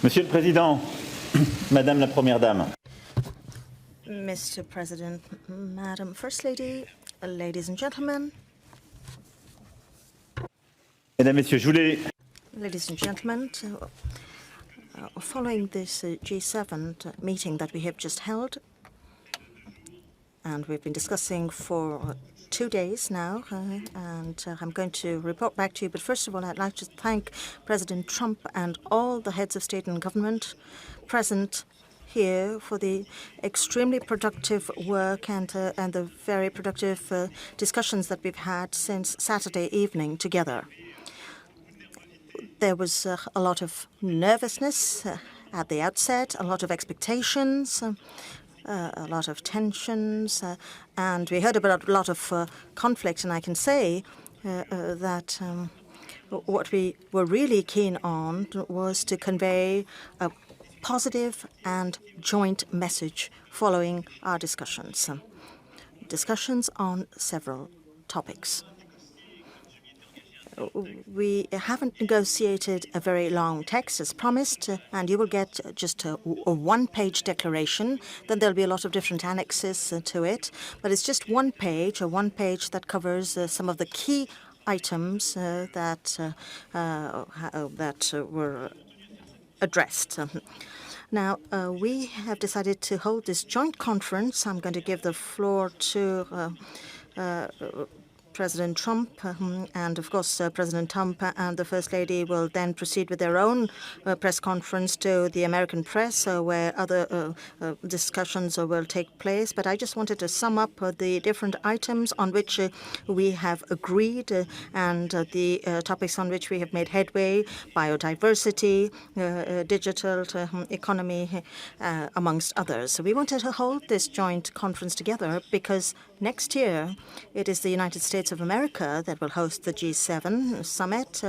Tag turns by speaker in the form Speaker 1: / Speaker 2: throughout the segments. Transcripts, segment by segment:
Speaker 1: Monsieur le Président, Madame la Première Dame.
Speaker 2: Mr. President, Madam First Lady, ladies and gentlemen.
Speaker 1: Mesdames, Messieurs, je voulais...
Speaker 2: Ladies and gentlemen, following this G7 meeting that we have just held, and we've been discussing for 2 days now, and I'm going to report back to you. But first of all, I'd like to thank President Trump and all the heads of state and government present here for the extremely productive work and the very productive discussions that we've had since Saturday evening together. There was a lot of nervousness at the outset, a lot of expectations, a lot of tensions, and we heard about a lot of conflict. And I can say that what we were really keen on was to convey a positive and joint message following our discussions. Discussions on several topics. We haven't negotiated a very long text as promised, and you will get just a one-page declaration. Then there'll be a lot of different annexes to it, but it's just one page that covers some of the key items that were addressed. Now, we have decided to hold this joint conference. I'm going to give the floor to President Trump, and of course President Trump and the First Lady will then proceed with their own press conference to the American press, where other discussions will take place. But I just wanted to sum up the different items on which we have agreed and the topics on which we have made headway: biodiversity, digital economy, amongst others. So we wanted to hold this joint conference together because next year it is the United States of America that will host the G7 summit,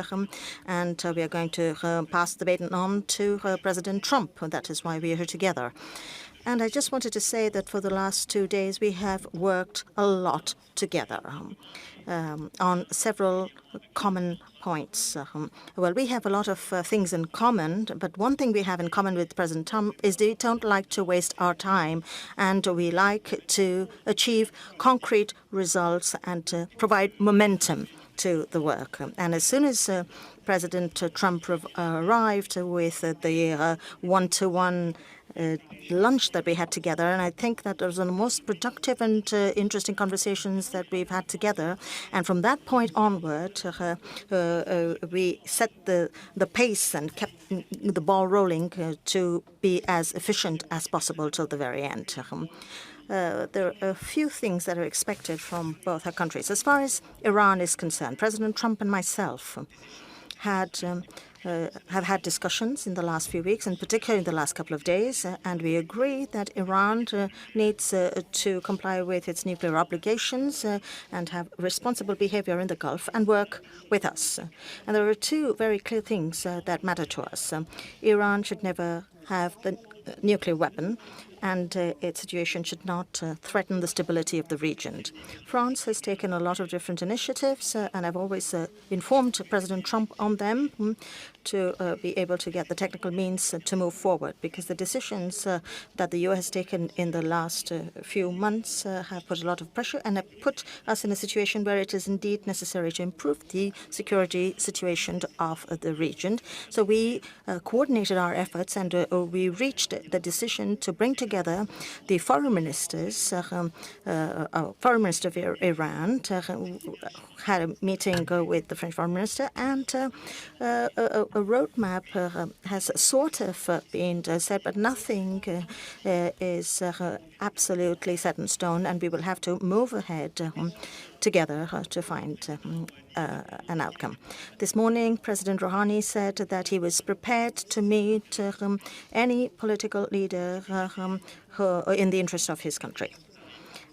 Speaker 2: and we are going to pass the baton on to President Trump. That is why we are here together. And I just wanted to say that for the last 2 days we have worked a lot together on several common points. Well, we have a lot of things in common, but one thing we have in common with President Trump is that we don't like to waste our time, and we like to achieve concrete results and to provide momentum to the work. And as soon as President Trump arrived with the one-to-one lunch that we had together, and I think that those are the most productive and interesting conversations that we've had together. And from that point onward, we set the pace and kept the ball rolling to be as efficient as possible till the very end. There are a few things that are expected from both our countries. As far as Iran is concerned, President Trump and myself have had discussions in the last few weeks, and particularly in the last couple of days, and we agree that Iran needs to comply with its nuclear obligations and have responsible behavior in the Gulf and work with us. And there are two very clear things that matter to us. Iran should never have the nuclear weapon, and its situation should not threaten the stability of the region. France has taken a lot of different initiatives, and I've always informed President Trump on them to be able to get the technical means to move forward, because the decisions that the U.S. has taken in the last few months have put a lot of pressure and have put us in a situation where it is indeed necessary to improve the security situation of the region. So we coordinated our efforts, and we reached the decision to bring together the foreign ministers. Foreign minister of Iran had a meeting with the French foreign minister, and a roadmap has sort of been set, but nothing is absolutely set in stone, and we will have to move ahead together to find an outcome. This morning, President Rouhani said that he was prepared to meet any political leader in the interest of his country.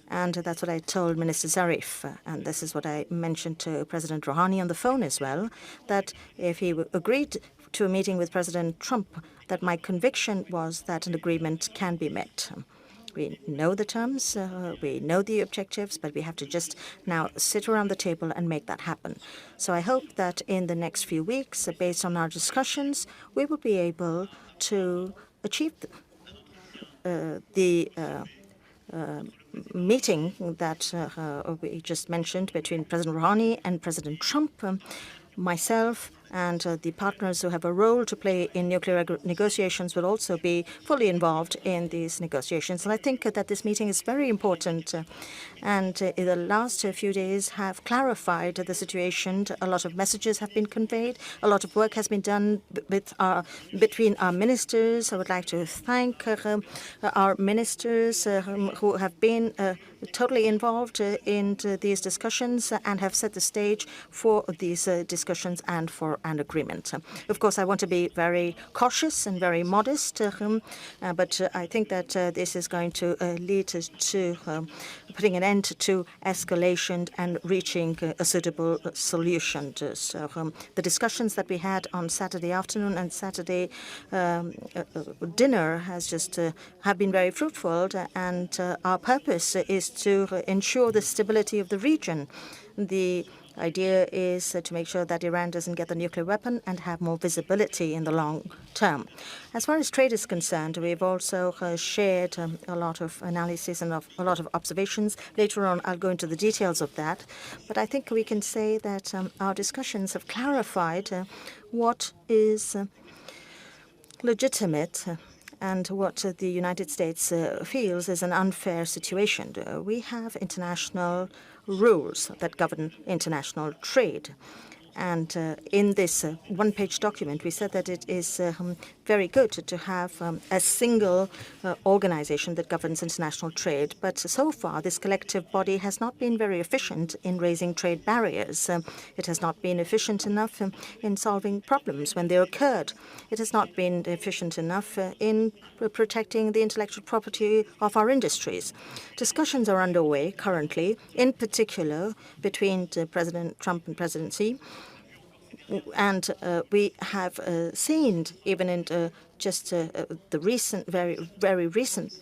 Speaker 2: And that's what I told Minister Zarif, and this is what I mentioned to President Rouhani on the phone as well, that if he agreed to a meeting with President Trump, that my conviction was that an agreement can be met. We know the terms, we know the objectives, but we have to just now sit around the table and make that happen. So I hope that in the next few weeks, based on our discussions, we will be able to achieve the meeting that we just mentioned between President Rouhani and President Trump, myself and the partners who have a role to play in nuclear negotiations will also be fully involved in these negotiations. And I think that this meeting is very important and in the last few days have clarified the situation. A lot of messages have been conveyed. A lot of work has been done between our ministers. I would like to thank our ministers who have been totally involved in these discussions and have set the stage for these discussions and for an agreement. Of course, I want to be very cautious and very modest, but I think that this is going to lead to putting an end to escalation and reaching a suitable solution. So the discussions that we had on Saturday afternoon and Saturday dinner have been very fruitful, and our purpose is to ensure the stability of the region. The idea is to make sure that Iran doesn't get the nuclear weapon and have more visibility in the long term. As far as trade is concerned, we've also shared a lot of analysis and a lot of observations. Later on, I'll go into the details of that. But I think we can say that our discussions have clarified what is legitimate and what the United States feels is an unfair situation. We have international rules that govern international trade. And in this one-page document, we said that it is very good to have a single organization that governs international trade. But so far, this collective body has not been very efficient in raising trade barriers. It has not been efficient enough in solving problems when they occurred. It has not been efficient enough in protecting the intellectual property of our industries. Discussions are underway currently, in particular between President Trump and President Xi. And we have seen, even in just the recent, very recent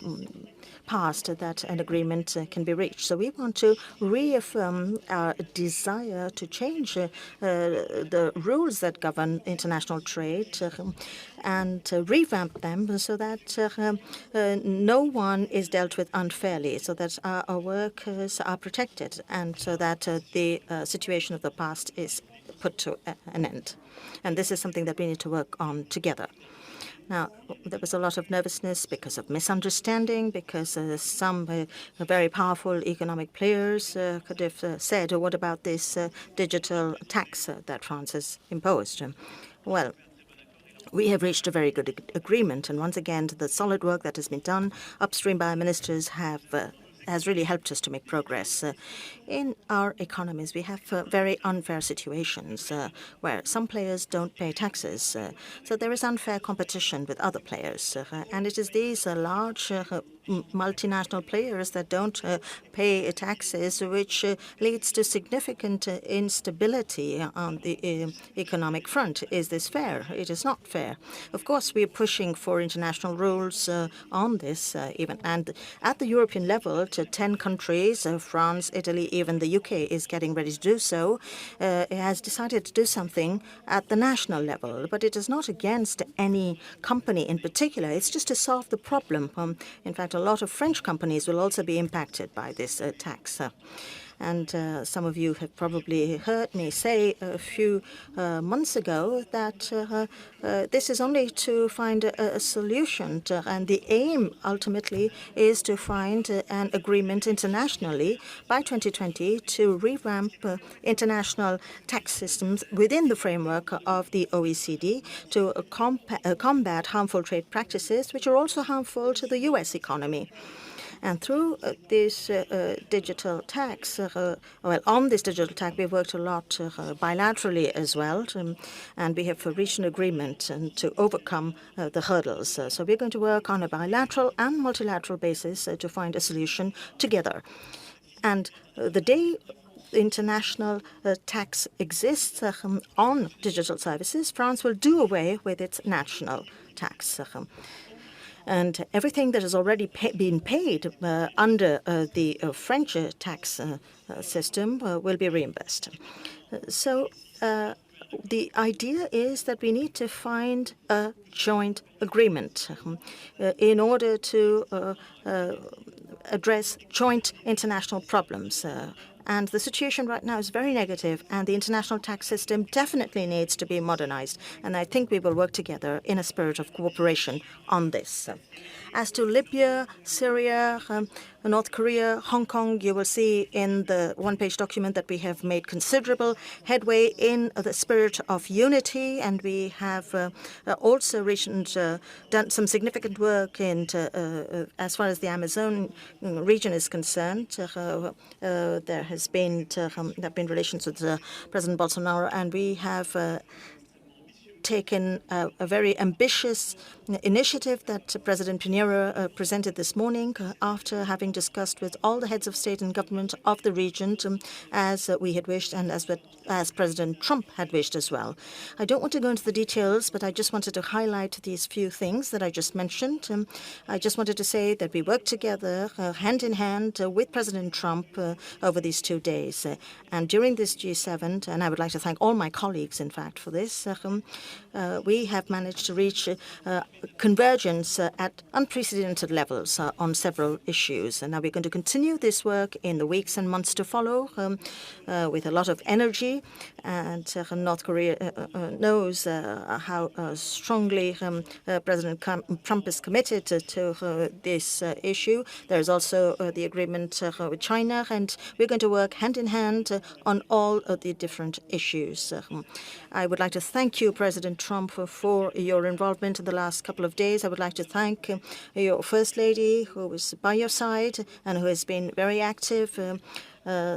Speaker 2: past, that an agreement can be reached. So we want to reaffirm our desire to change the rules that govern international trade and revamp them so that no one is dealt with unfairly, so that our workers are protected, and so that the situation of the past is put to an end. And this is something that we need to work on together. Now, there was a lot of nervousness because of misunderstanding, because some very powerful economic players could have said, oh, what about this digital tax that France has imposed? Well, we have reached a very good agreement. And once again, the solid work that has been done upstream by our ministers has really helped us to make progress. In our economies, we have very unfair situations where some players don't pay taxes. So there is unfair competition with other players. And it is these large multinational players that don't pay taxes, which leads to significant instability on the economic front. Is this fair? It is not fair. Of course, we are pushing for international rules on this even. And at the European level, to 10 countries, France, Italy, even the UK is getting ready to do so, it has decided to do something at the national level. But it is not against any company in particular. It's just to solve the problem. In fact, a lot of French companies will also be impacted by this tax. And some of you have probably heard me say a few months ago that this is only to find a solution. And the aim, ultimately, is to find an agreement internationally by 2020 to revamp international tax systems within the framework of the OECD to combat harmful trade practices, which are also harmful to the U.S. economy. And through this digital tax, on this digital tax, we've worked a lot bilaterally as well, and we have reached an agreement to overcome the hurdles. So we're going to work on a bilateral and multilateral basis to find a solution together. And the day international tax exists on digital services, France will do away with its national tax. And everything that has already been paid under the French tax system will be reimbursed. So the idea is that we need to find a joint agreement in order to address joint international problems. And the situation right now is very negative, and the international tax system definitely needs to be modernized. And I think we will work together in a spirit of cooperation on this. As to Libya, Syria, North Korea, Hong Kong, you will see in the one-page document that we have made considerable headway in the spirit of unity, and we have also done some significant work in as far as the Amazon region is concerned. There have been relations with President Bolsonaro, and we have taken a very ambitious initiative that President Pinheiro presented this morning after having discussed with all the heads of state and government of the region as we had wished and as President Trump had wished as well. I don't want to go into the details, but I just wanted to highlight these few things that I just mentioned. I just wanted to say that we worked together hand in hand with President Trump over these 2 days. And during this G7, and I would like to thank all my colleagues, in fact, for this, we have managed to reach convergence at unprecedented levels on several issues. And now we're going to continue this work in the weeks and months to follow with a lot of energy. And North Korea knows how strongly President Trump is committed to this issue. There's also the agreement with China, and we're going to work hand in hand on all of the different issues. I would like to thank you, President Trump, for your involvement in the last couple of days. I would like to thank your First Lady, who was by your side and who has been very active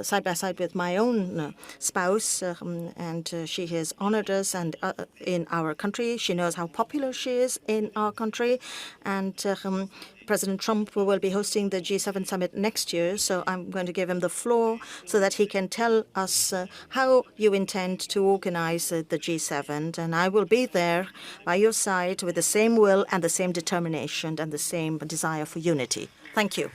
Speaker 2: side by side with my own spouse, and she has honored us and in our country. She knows how popular she is in our country, and President Trump will be hosting the G7 summit next year, so I'm going to give him the floor so that he can tell us how you intend to organize the G7. And I will be there by your side with the same will and the same determination and the same desire for unity. Thank you.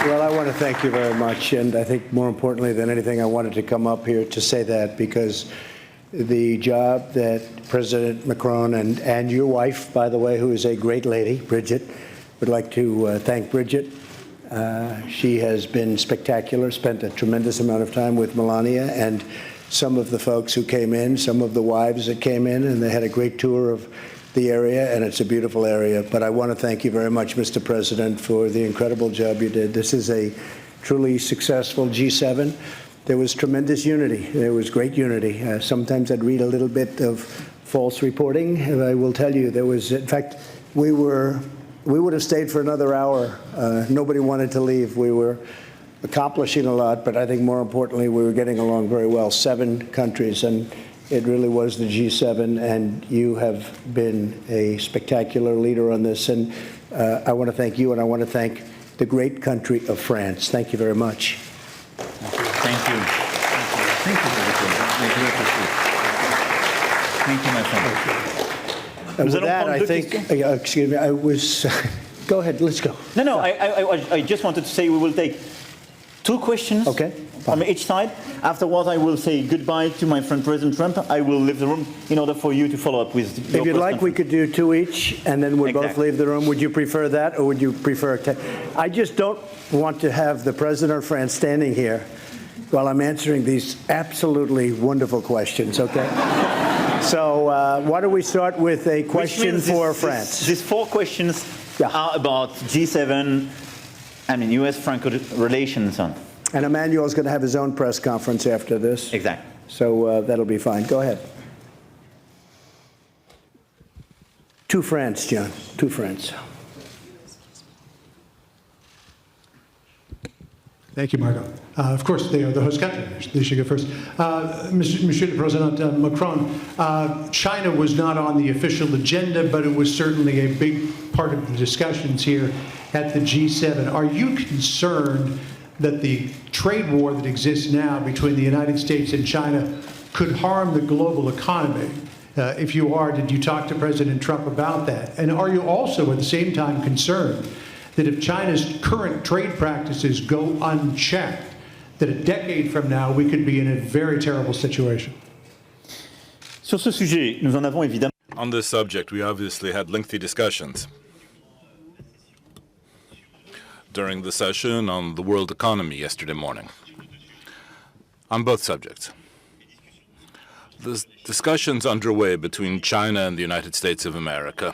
Speaker 3: Well, I want to thank you very much. And I think more importantly than anything, I wanted to come up here to say that because the job that President Macron and your wife, by the way, who is a great lady, Bridget, would like to thank Bridget. She has been spectacular, spent a tremendous amount of time with Melania and some of the folks who came in, some of the wives that came in, and they had a great tour of the area, and it's a beautiful area. But I want to thank you very much, Mr. President, for the incredible job you did. This is a truly successful G7. There was tremendous unity. There was great unity. Sometimes I'd read a little bit of false reporting, and I will tell you there was, in fact, we would have stayed for another hour. Nobody wanted to leave. We were accomplishing a lot, but I think more importantly, we were getting along very well. 7 countries, and it really was the G7, and you have been a spectacular leader on this. And I want to thank you, and I want to thank the great country of France. Thank you very much.
Speaker 1: Thank you. Thank you. Thank you, my friend.
Speaker 3: And with that, I think, excuse me, I was, go ahead, let's go.
Speaker 1: No, I just wanted to say we will take 2 questions from each side. Afterwards, I will say goodbye to my friend President Trump. I will leave the room in order for you to follow up with your
Speaker 3: If you'd like, we could do 2 each, and then we'll both leave the room. Would you prefer that, or would you prefer I just don't want to have the President of France standing here while I'm answering these absolutely wonderful questions, okay? So why don't we start with a question for France?
Speaker 1: These 4 questions are about G7, US-Franco relations.
Speaker 3: And Emmanuel's going to have his own press conference after this.
Speaker 1: Exactly.
Speaker 3: So that'll be fine. Go ahead. To France, John. To France.
Speaker 4: Thank you, Margot. Of course, they are the host country. They should go first. Monsieur le Président Macron, China was not on the official agenda, but it was certainly a big part of the discussions here at the G7. Are you concerned that the trade war that exists now between the United States and China could harm the global economy? If you are, did you talk to President Trump about that? And are you also at the same time concerned that if China's current trade practices go unchecked, that a decade from now we could be in a very terrible situation?
Speaker 1: Sur ce sujet, nous en avons évidemment.
Speaker 5: On this subject, we obviously had lengthy discussions during the session on the world economy yesterday morning on both subjects. The discussions underway between China and the United States of America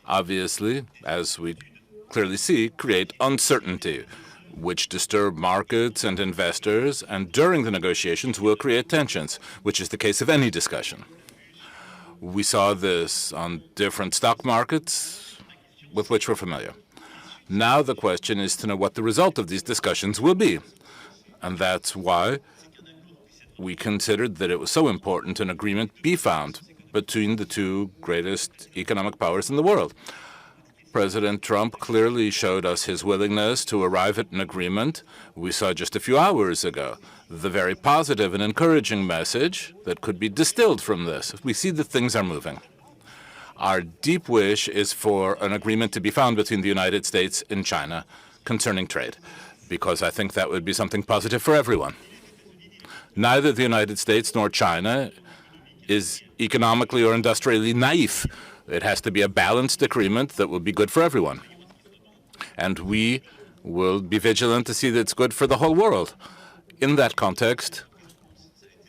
Speaker 5: obviously, as we clearly see, create uncertainty, which disturb markets and investors, and during the negotiations will create tensions, which is the case of any discussion. We saw this on different stock markets with which we're familiar. Now the question is to know what the result of these discussions will be. And that's why we considered that it was so important an agreement be found between the two greatest economic powers in the world. President Trump clearly showed us his willingness to arrive at an agreement. We saw just a few hours ago the very positive and encouraging message that could be distilled from this. We see that things are moving. Our deep wish is for an agreement to be found between the United States and China concerning trade, because I think that would be something positive for everyone. Neither the United States nor China is economically or industrially naive. It has to be a balanced agreement that will be good for everyone. And we will be vigilant to see that it's good for the whole world. In that context,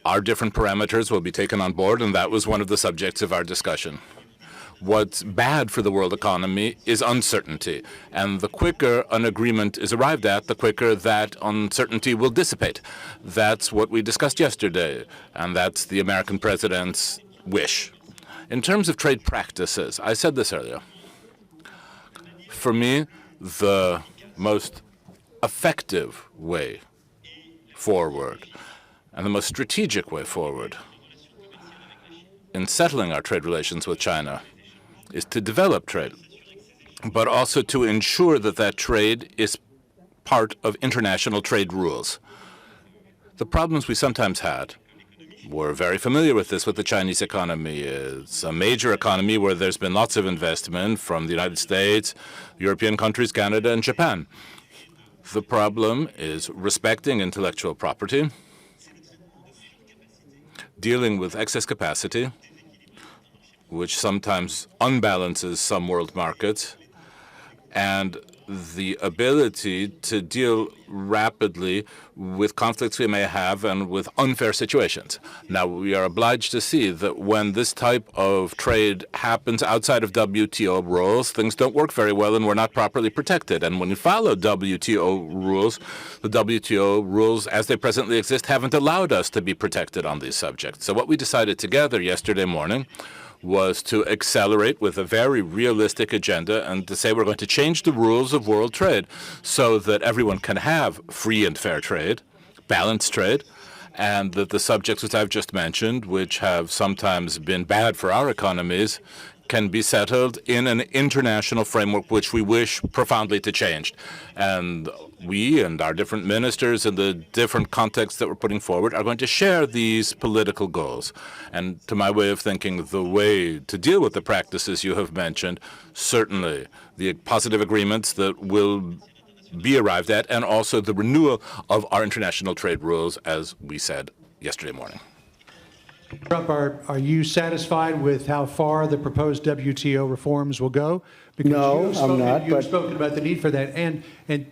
Speaker 5: our different parameters will be taken on board, and that was one of the subjects of our discussion. What's bad for the world economy is uncertainty, and the quicker an agreement is arrived at, the quicker that uncertainty will dissipate. That's what we discussed yesterday, and that's the American president's wish. In terms of trade practices, I said this earlier. For me, the most effective way forward and the most strategic way forward in settling our trade relations with China is to develop trade, but also to ensure that that trade is part of international trade rules. The problems we sometimes had, we're very familiar with this with the Chinese economy. It's a major economy where there's been lots of investment from the United States, European countries, Canada, and Japan. The problem is respecting intellectual property, dealing with excess capacity, which sometimes unbalances some world markets, and the ability to deal rapidly with conflicts we may have and with unfair situations. Now, we are obliged to see that when this type of trade happens outside of WTO rules, things don't work very well and we're not properly protected. And when you follow WTO rules, the WTO rules as they presently exist haven't allowed us to be protected on these subjects. So what we decided together yesterday morning was to accelerate with a very realistic agenda and to say we're going to change the rules of world trade so that everyone can have free and fair trade, balanced trade, and that the subjects which I've just mentioned, which have sometimes been bad for our economies, can be settled in an international framework which we wish profoundly to change. And we and our different ministers in the different contexts that we're putting forward are going to share these political goals. And to my way of thinking, the way to deal with the practices you have mentioned, certainly the positive agreements that will be arrived at, and also the renewal of our international trade rules, as we said yesterday morning.
Speaker 4: Trump, are you satisfied with how far the proposed WTO reforms will go? Because
Speaker 3: no, I'm not.
Speaker 4: You've spoken about the need for that. And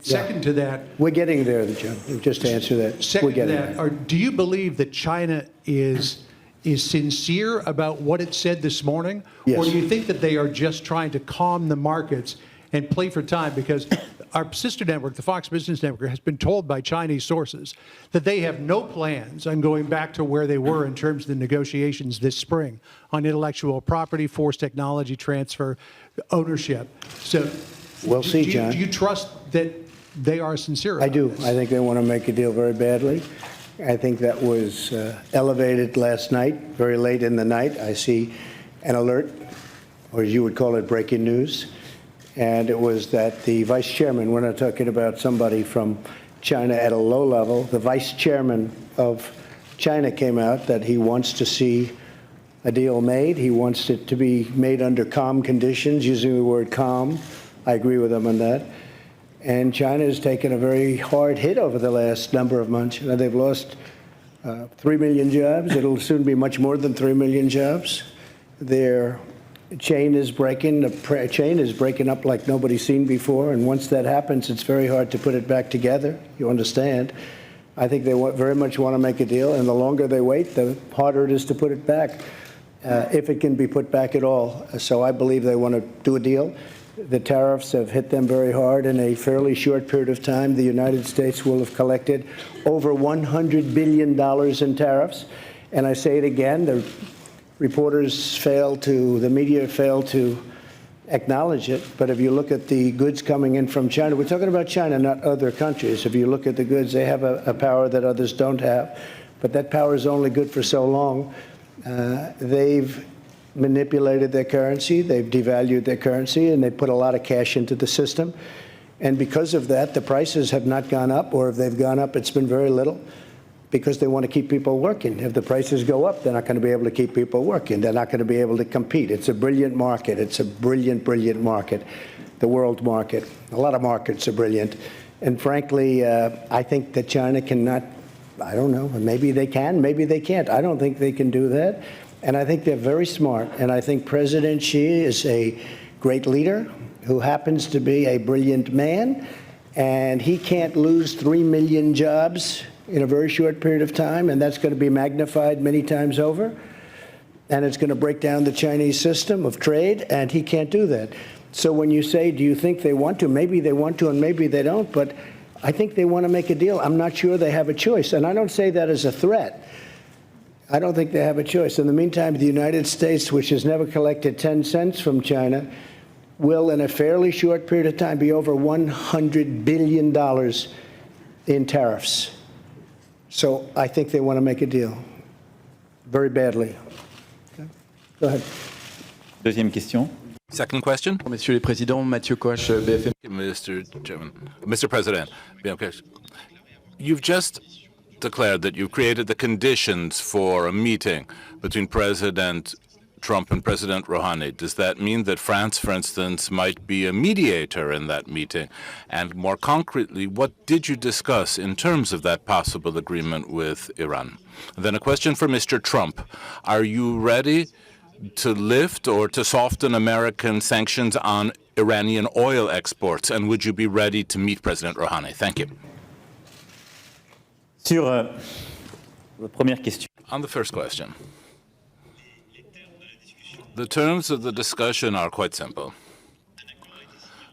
Speaker 4: second to that...
Speaker 3: We're getting there, Jim. Just to answer that.
Speaker 4: Second to that, do you believe that China is sincere about what it said this morning?
Speaker 3: Yes.
Speaker 4: Or do you think that they are just trying to calm the markets and play for time? Because our sister network, the Fox Business Network, has been told by Chinese sources that they have no plans on going back to where they were in terms of the negotiations this spring on intellectual property, forced technology transfer, ownership. So
Speaker 3: we'll see, John.
Speaker 4: Do you trust that they are sincere about
Speaker 3: I do.
Speaker 4: this?
Speaker 3: I think they want to make a deal very badly. I think that was elevated last night, very late in the night. I see an alert, or you would call it breaking news. And it was that the vice chairman, we're not talking about somebody from China at a low level, the vice chairman of China came out that he wants to see a deal made. He wants it to be made under calm conditions, using the word calm. I agree with him on that. And China has taken a very hard hit over the last number of months. You know, they've lost 3 million jobs. It'll soon be much more than 3 million jobs. Their chain is breaking. The chain is breaking up like nobody's seen before. And once that happens, it's very hard to put it back together. You understand? I think they very much want to make a deal. And the longer they wait, the harder it is to put it back, if it can be put back at all. So I believe they want to do a deal. The tariffs have hit them very hard. In a fairly short period of time, the United States will have collected over $100 billion in tariffs. And I say it again, the media failed to acknowledge it. But if you look at the goods coming in from China, we're talking about China, not other countries. If you look at the goods, they have a power that others don't have. But that power is only good for so long. They've manipulated their currency, they've devalued their currency, and they put a lot of cash into the system. And because of that, the prices have not gone up, or if they've gone up, it's been very little, because they want to keep people working. If the prices go up, they're not going to be able to keep people working. They're not going to be able to compete. It's a brilliant market. It's a brilliant, brilliant market, the world market. A lot of markets are brilliant. And frankly, I think that China cannot, I don't know, maybe they can, maybe they can't. I don't think they can do that. And I think they're very smart. And I think President Xi is a great leader who happens to be a brilliant man. And he can't lose 3 million jobs in a very short period of time. And that's going to be magnified many times over. And it's going to break down the Chinese system of trade. And he can't do that. So when you say, do you think they want to? Maybe they want to and maybe they don't. But I think they want to make a deal. I'm not sure they have a choice. And I don't say that as a threat. I don't think they have a choice. In the meantime, the United States, which has never collected 10 cents from China, will, in a fairly short period of time, be over $100 billion in tariffs. So I think they want to make a deal very badly. Okay. Go ahead.
Speaker 1: Deuxième question.
Speaker 5: Second question.
Speaker 6: Messieurs les présidents, Mathieu Koch, BFM.
Speaker 5: Mr. President, you've just declared that you've created the conditions for a meeting between President Trump and President Rouhani. Does that mean that France, for instance, might be a mediator in that meeting? And more concretely, what did you discuss in terms of that possible agreement with Iran? Then a question for Mr. Trump. Are you ready to lift or to soften American sanctions on Iranian oil exports? And would you be ready to meet President Rouhani? Thank you.
Speaker 1: Sur la première question.
Speaker 5: On the first question, the terms of the discussion are quite simple.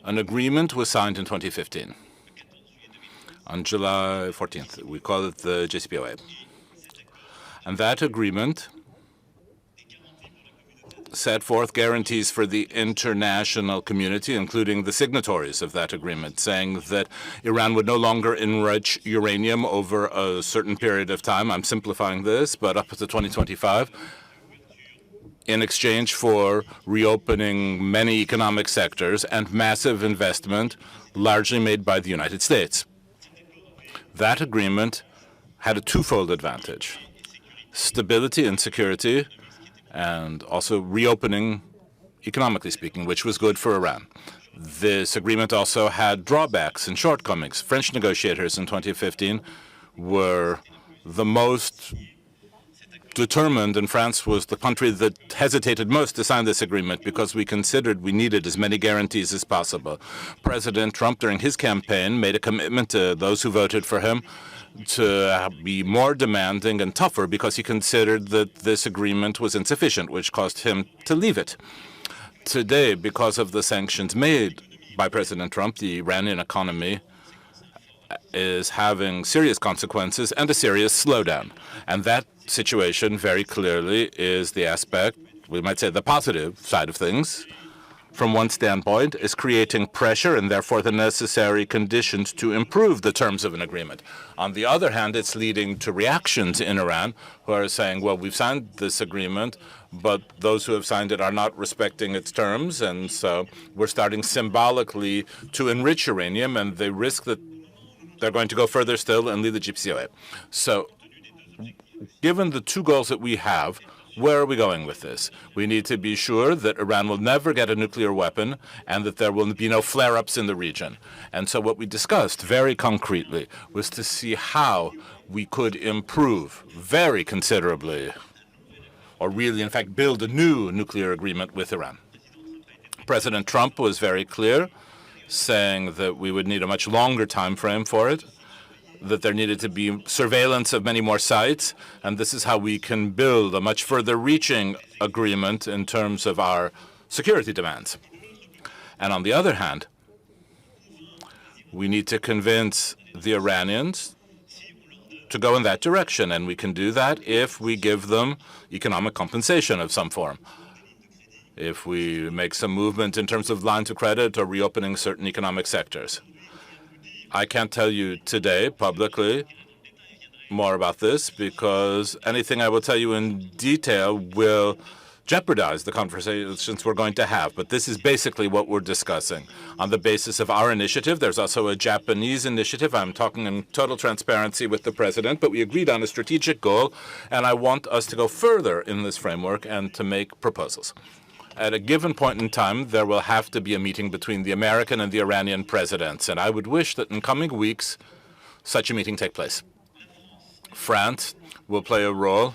Speaker 5: An agreement was signed in 2015. On July 14th, we call it the JCPOA. And that agreement set forth guarantees for the international community, including the signatories of that agreement, saying that Iran would no longer enrich uranium over a certain period of time. I'm simplifying this, but up to 2025, in exchange for reopening many economic sectors and massive investment, largely made by the United States. That agreement had a twofold advantage: stability and security, and also reopening, economically speaking, which was good for Iran. This agreement also had drawbacks and shortcomings. French negotiators in 2015 were the most determined, and France was the country that hesitated most to sign this agreement because we considered we needed as many guarantees as possible. President Trump, during his campaign, made a commitment to those who voted for him to be more demanding and tougher because he considered that this agreement was insufficient, which caused him to leave it. Today, because of the sanctions made by President Trump, the Iranian economy is having serious consequences and a serious slowdown. And that situation very clearly is the aspect, we might say the positive side of things, from one standpoint, is creating pressure and therefore the necessary conditions to improve the terms of an agreement. On the other hand, it's leading to reactions in Iran who are saying, well, we've signed this agreement, but those who have signed it are not respecting its terms, and so we're starting symbolically to enrich uranium, and they risk that they're going to go further still and leave the JCPOA. So given the two goals that we have, where are we going with this? We need to be sure that Iran will never get a nuclear weapon and that there will be no flare-ups in the region. And so what we discussed very concretely was to see how we could improve very considerably, or really, in fact, build a new nuclear agreement with Iran. President Trump was very clear, saying that we would need a much longer time frame for it, that there needed to be surveillance of many more sites, and this is how we can build a much further reaching agreement in terms of our security demands. And on the other hand, we need to convince the Iranians to go in that direction, and we can do that if we give them economic compensation of some form. If we make some movement in terms of lines of credit or reopening certain economic sectors. I can't tell you today publicly more about this because anything I will tell you in detail will jeopardize the conversations we're going to have. But this is basically what we're discussing. On the basis of our initiative, there's also a Japanese initiative. I'm talking in total transparency with the president, but we agreed on a strategic goal, and I want us to go further in this framework and to make proposals. At a given point in time, there will have to be a meeting between the American and the Iranian presidents, and I would wish that in coming weeks, such a meeting take place. France will play a role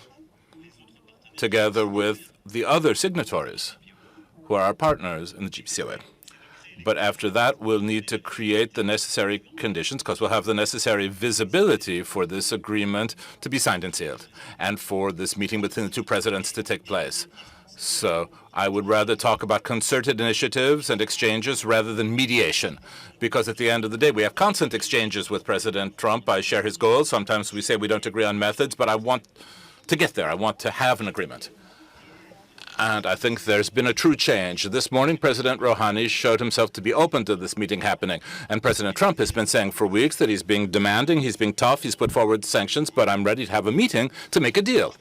Speaker 5: together with the other signatories who are our partners in the JCPOA. But after that, we'll need to create the necessary conditions because we'll have the necessary visibility for this agreement to be signed and sealed and for this meeting between the two presidents to take place. So I would rather talk about concerted initiatives and exchanges rather than mediation, because at the end of the day, we have constant exchanges with President Trump. I share his goals. Sometimes we say we don't agree on methods, but I want to get there. I want to have an agreement. And I think there's been a true change. This morning, President Rouhani showed himself to be open to this meeting happening. And President Trump has been saying for weeks that he's being demanding, he's being tough, he's put forward sanctions, but I'm ready to have a meeting to make a deal.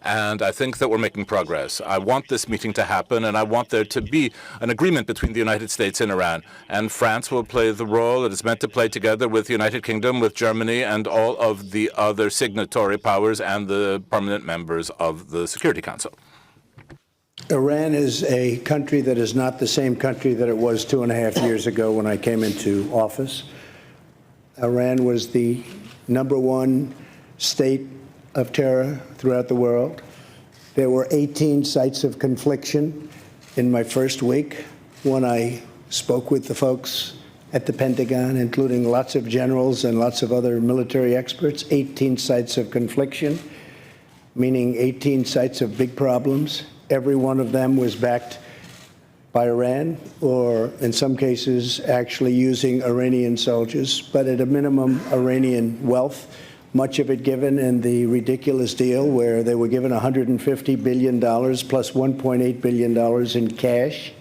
Speaker 5: And I think that we're making progress. I want this meeting to happen, and I want there to be an agreement between the United States and Iran. And France will play the role it is meant to play together with the United Kingdom, with Germany, and all of the other signatory powers and the permanent members of the Security Council.
Speaker 3: Iran is a country that is not the same country that it was 2.5 years ago when I came into office. Iran was the #1 state of terror throughout the world. There were 18 sites of confliction in my first week when I spoke with the folks at the Pentagon, including lots of generals and lots of other military experts. 18 sites of confliction, meaning 18 sites of big problems. Every one of them was backed by Iran, or in some cases actually using Iranian soldiers, but at a minimum Iranian wealth. Much of it given in the ridiculous deal where they were given $150 billion plus $1.8 billion in cash,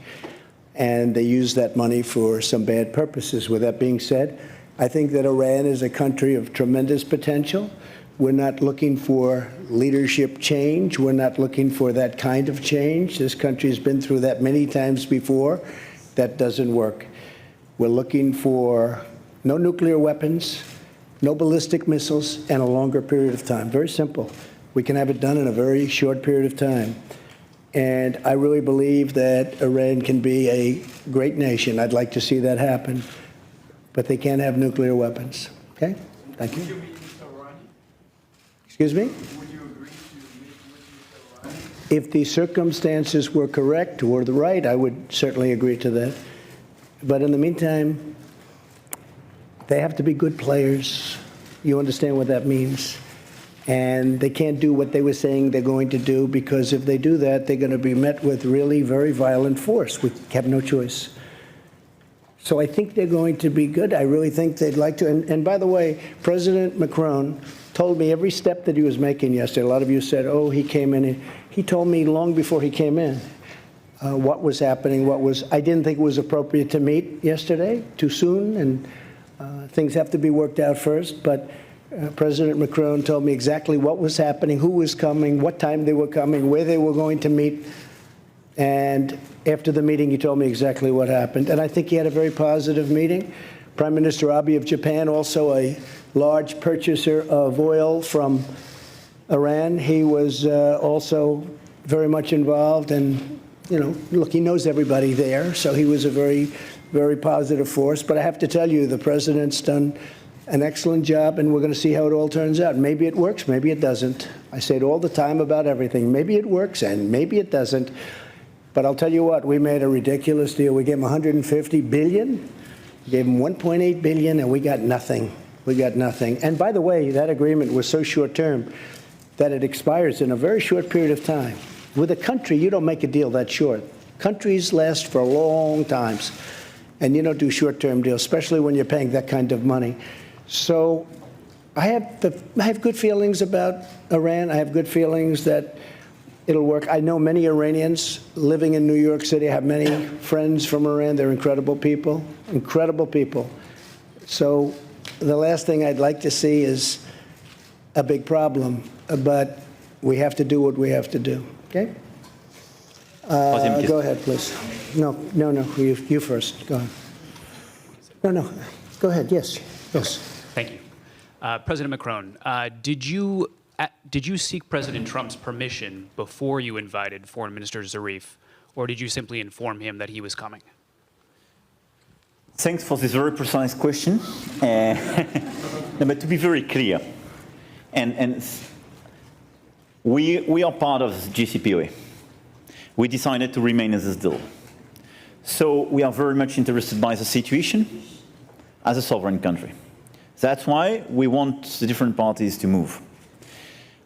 Speaker 3: and they used that money for some bad purposes. With that being said, I think that Iran is a country of tremendous potential. We're not looking for leadership change. We're not looking for that kind of change. This country's been through that many times before. That doesn't work. We're looking for no nuclear weapons, no ballistic missiles, and a longer period of time. Very simple. We can have it done in a very short period of time. And I really believe that Iran can be a great nation. I'd like to see that happen. But they can't have nuclear weapons. Okay? Thank you.
Speaker 7: Would you meet Mr. Rouhani?
Speaker 3: Excuse me?
Speaker 7: Would you agree to meet with Mr. Rouhani?
Speaker 3: If the circumstances were correct or the right, I would certainly agree to that. But in the meantime, they have to be good players. You understand what that means? And they can't do what they were saying they're going to do, because if they do that, they're going to be met with really very violent force. We have no choice. So I think they're going to be good. I really think they'd like to. And by the way, President Macron told me every step that he was making yesterday. A lot of you said, oh, he came in. He told me long before he came in what was happening, I didn't think it was appropriate to meet yesterday, too soon, and things have to be worked out first. But President Macron told me exactly what was happening, who was coming, what time they were coming, where they were going to meet. And after the meeting, he told me exactly what happened. And I think he had a very positive meeting. Prime Minister Abe of Japan, also a large purchaser of oil from Iran. He was also very much involved, and look, he knows everybody there, so he was a very, very positive force. But I have to tell you, the president's done an excellent job, and we're going to see how it all turns out. Maybe it works, maybe it doesn't. I say it all the time about everything. Maybe it works, and maybe it doesn't. But I'll tell you what, we made a ridiculous deal. We gave him $150 billion, we gave him $1.8 billion, and we got nothing. We got nothing. And by the way, that agreement was so short-term that it expires in a very short period of time. With a country, you don't make a deal that short. Countries last for long times, and you don't do short-term deals, especially when you're paying that kind of money. So I have good feelings about Iran. I have good feelings that it'll work. I know many Iranians living in New York City. I have many friends from Iran. They're incredible people, incredible people. So the last thing I'd like to see is a big problem, but we have to do what we have to do. Okay? Go ahead, please. No, you first. Go ahead. No, go ahead. Yes.
Speaker 8: Thank you. President Macron, did you seek President Trump's permission before you invited Foreign Minister Zarif, or did you simply inform him that he was coming?
Speaker 1: Thanks for this very precise question. No, but to be very clear, and we are part of the JCPOA. We decided to remain in this deal. So we are very much interested by the situation as a sovereign country. That's why we want the different parties to move.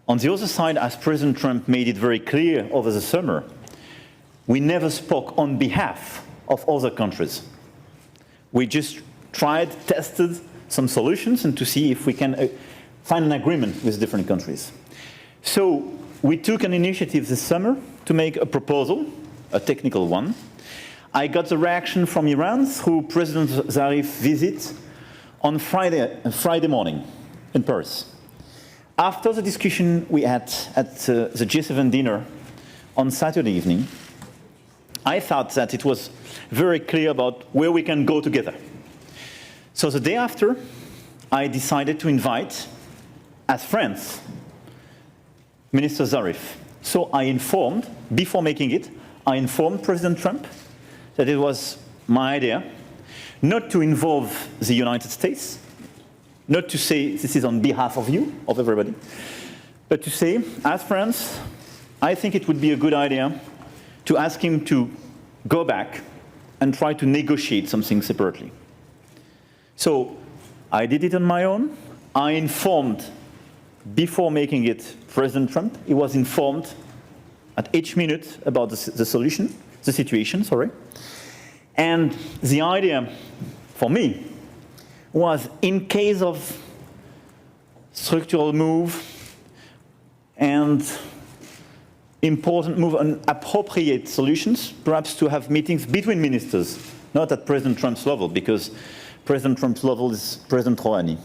Speaker 1: On the other side, as President Trump made it very clear over the summer, we never spoke on behalf of other countries. We just tested some solutions and to see if we can find an agreement with different countries. So we took an initiative this summer to make a proposal, a technical one. I got the reaction from Iran through President Zarif's visit on Friday morning in Paris. After the discussion we had at the G7 dinner on Saturday evening, I thought that it was very clear about where we can go together. So the day after, I decided to invite, as friends, Minister Zarif. So I informed, before making it, I informed President Trump that it was my idea not to involve the United States, not to say this is on behalf of you, of everybody, but to say, as friends, I think it would be a good idea to ask him to go back and try to negotiate something separately. So I did it on my own. I informed, before making it, President Trump. He was informed at each minute about the situation. And the idea for me was, in case of structural move and important move on appropriate solutions, perhaps to have meetings between ministers, not at President Trump's level, because President Trump's level is President Rouhani.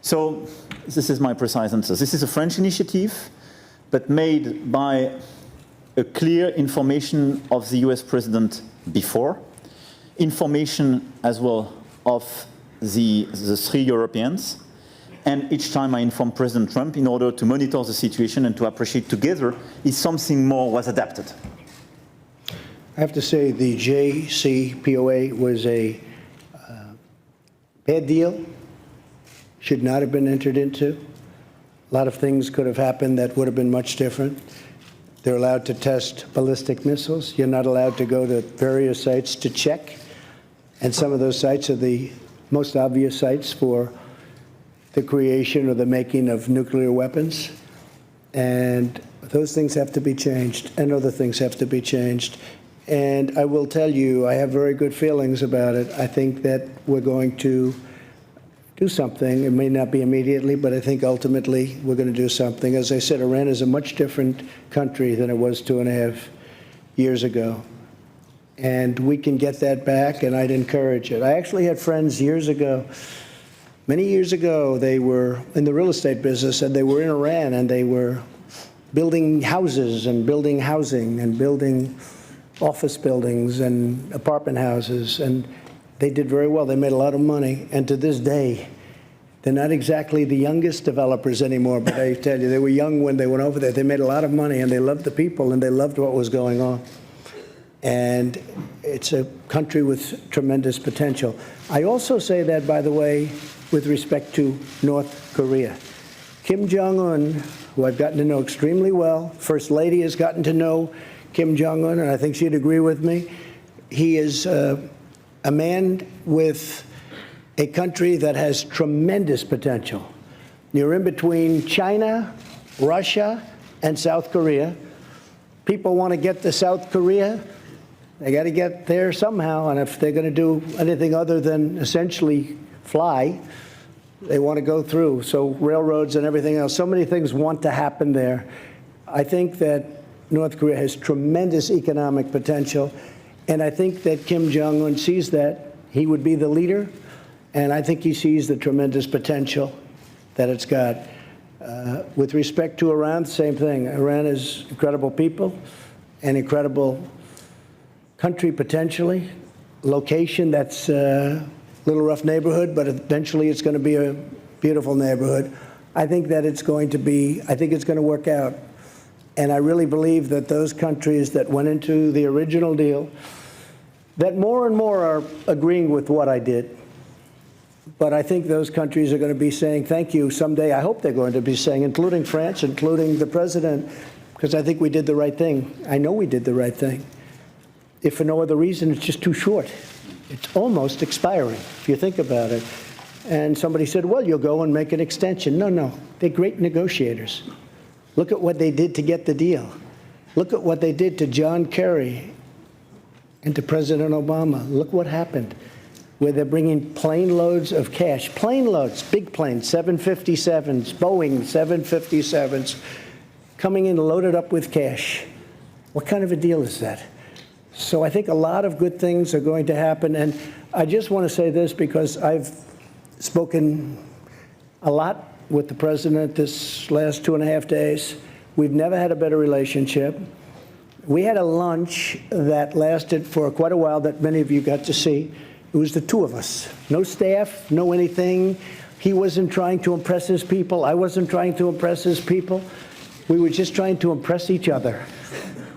Speaker 1: So this is my precise answer. This is a French initiative, but made by a clear information of the US President before, information as well of the three Europeans, and each time I informed President Trump in order to monitor the situation and to appreciate together if something more was adapted.
Speaker 3: I have to say the JCPOA was a bad deal, should not have been entered into. A lot of things could have happened that would have been much different. They're allowed to test ballistic missiles. You're not allowed to go to various sites to check. And some of those sites are the most obvious sites for the creation or the making of nuclear weapons. And those things have to be changed, and other things have to be changed. And I will tell you, I have very good feelings about it. I think that we're going to do something. It may not be immediately, but I think ultimately we're going to do something. As I said, Iran is a much different country than it was 2.5 years ago. And we can get that back, and I'd encourage it. I actually had friends years ago, many years ago, they were in the real estate business, and they were in Iran, and they were building houses and building housing and building office buildings and apartment houses, and they did very well. They made a lot of money, and to this day, They're not exactly the youngest developers anymore, but I tell you, they were young when they went over there. They made a lot of money, and they loved the people, and they loved what was going on. And it's a country with tremendous potential. I also say that, by the way, with respect to North Korea. Kim Jong-un, who I've gotten to know extremely well, First Lady has gotten to know Kim Jong-un, and I think she'd agree with me. He is a man with a country that has tremendous potential. You're in between China, Russia, and South Korea. People want to get to South Korea. They got to get there somehow, and if they're going to do anything other than essentially fly, they want to go through. So railroads and everything else, so many things want to happen there. I think that North Korea has tremendous economic potential, and I think that Kim Jong-un sees that. He would be the leader, and I think he sees the tremendous potential that it's got. With respect to Iran, same thing. Iran is incredible people, an incredible country potentially, location that's a little rough neighborhood, but eventually it's going to be a beautiful neighborhood. I think that it's going to work out. And I really believe that those countries that went into the original deal, that more and more are agreeing with what I did. But I think those countries are going to be saying thank you someday. I hope they're going to be saying, including France, including the president, because I think we did the right thing. I know we did the right thing. If for no other reason, it's just too short. It's almost expiring, if you think about it. And somebody said, well, you'll go and make an extension. No, they're great negotiators. Look at what they did to get the deal. Look at what they did to John Kerry and to President Obama. Look what happened, where they're bringing plane loads of cash, plane loads, big planes, 757s, Boeing 757s, coming in loaded up with cash. What kind of a deal is that? So I think a lot of good things are going to happen. And I just want to say this because I've spoken a lot with the president this last 2.5 days. We've never had a better relationship. We had a lunch that lasted for quite a while that many of you got to see. It was the two of us. No staff, no anything. He wasn't trying to impress his people. I wasn't trying to impress his people. We were just trying to impress each other.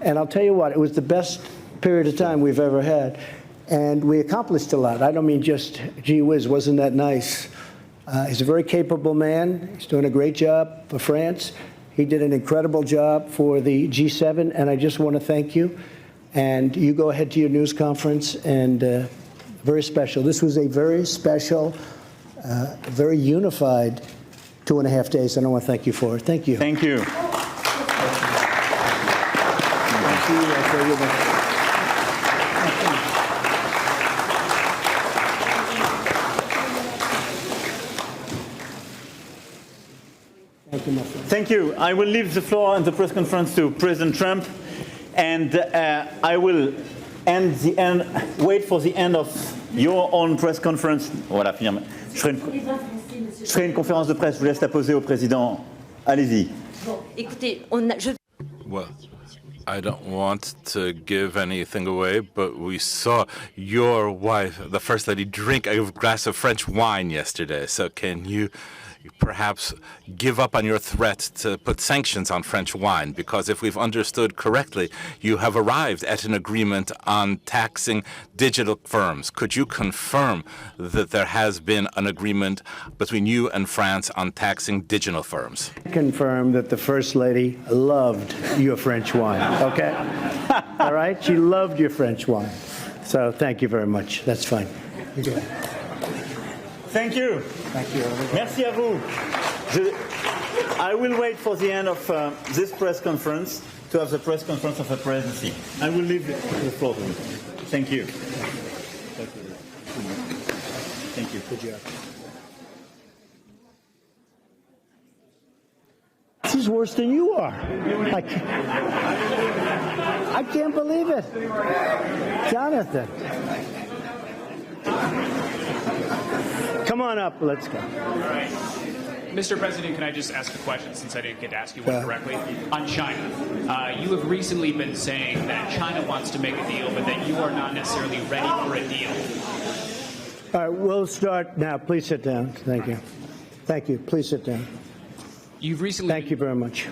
Speaker 3: And I'll tell you what, it was the best period of time we've ever had. And we accomplished a lot. I don't mean just, gee whiz, wasn't that nice? He's a very capable man. He's doing a great job for France. He did an incredible job for the G7, and I just want to thank you. And you go ahead to your news conference, and very special. This was a very special, very unified 2.5 days, and I want to thank you for it. Thank you.
Speaker 1: Thank you.
Speaker 3: Thank you.
Speaker 1: Thank you. I will leave the floor and the press conference to President Trump, and I will wait for the end of your own press conference. Voilà, finalement. Je ferai une conférence de presse. Je vous laisse la poser au président. Allez-y.
Speaker 5: Well, I don't want to give anything away, but we saw your wife, the First Lady, drink a glass of French wine yesterday. So can you perhaps give up on your threat to put sanctions on French wine? Because if we've understood correctly, you have arrived at an agreement on taxing digital firms. Could you confirm that there has been an agreement between you and France on taxing digital firms?
Speaker 3: Confirm that the First Lady loved your French wine, okay? All right? She loved your French wine. So thank you very much. That's fine.
Speaker 1: Thank you.
Speaker 3: Thank you.
Speaker 1: Merci à vous. I will wait for the end of this press conference to have the press conference of the presidency. I will leave the floor to you. Thank you. Thank you.
Speaker 3: Good job. This is worse than you are. I can't believe it. Jonathan. Come on up, let's go.
Speaker 8: Mr. President, can I just ask a question since I didn't get to ask you one directly? On China, you have recently been saying that China wants to make a deal, but that you are not necessarily ready for a deal.
Speaker 3: All right, we'll start now. Please sit down. Thank you. Thank you. Please sit down.
Speaker 8: You've recently
Speaker 3: Thank you very much.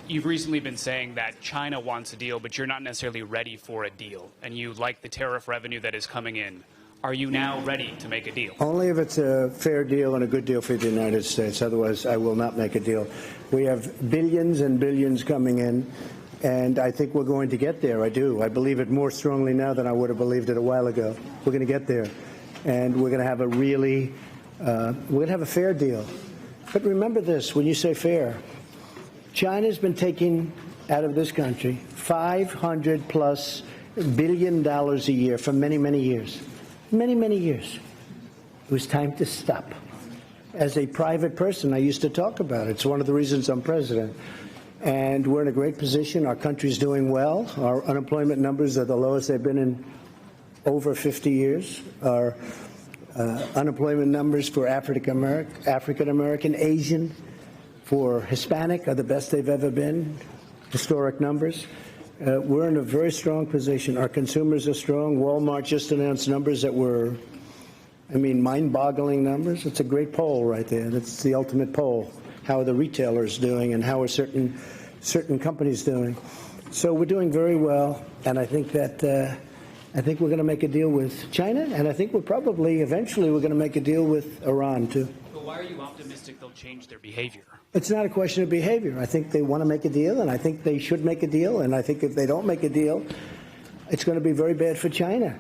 Speaker 8: You've recently been saying that China wants a deal, but you're not necessarily ready for a deal, and you like the tariff revenue that is coming in. Are you now ready to make a deal?
Speaker 3: Only if it's a fair deal and a good deal for the United States. Otherwise, I will not make a deal. We have billions and billions coming in, and I think we're going to get there. I do. I believe it more strongly now than I would have believed it a while ago. We're going to get there, and we're going to have a really, we're going to have a fair deal. But remember this, when you say fair, China's been taking out of this country $500+ billion a year for many, many years. Many, many years. It was time to stop. As a private person, I used to talk about it. It's one of the reasons I'm president. And we're in a great position. Our country's doing well. Our unemployment numbers are the lowest they've been in over 50 years. Our unemployment numbers for African American, Asian, for Hispanic are the best they've ever been, historic numbers. We're in a very strong position. Our consumers are strong. Walmart just announced numbers that were, mind-boggling numbers. It's a great poll right there. That's the ultimate poll. How are the retailers doing and how are certain companies doing? So we're doing very well, and I think that we're going to make a deal with China, and I think eventually we're going to make a deal with Iran too.
Speaker 8: But why are you optimistic they'll change their behavior?
Speaker 3: It's not a question of behavior. I think they want to make a deal, and I think they should make a deal, and I think if they don't make a deal, it's going to be very bad for China.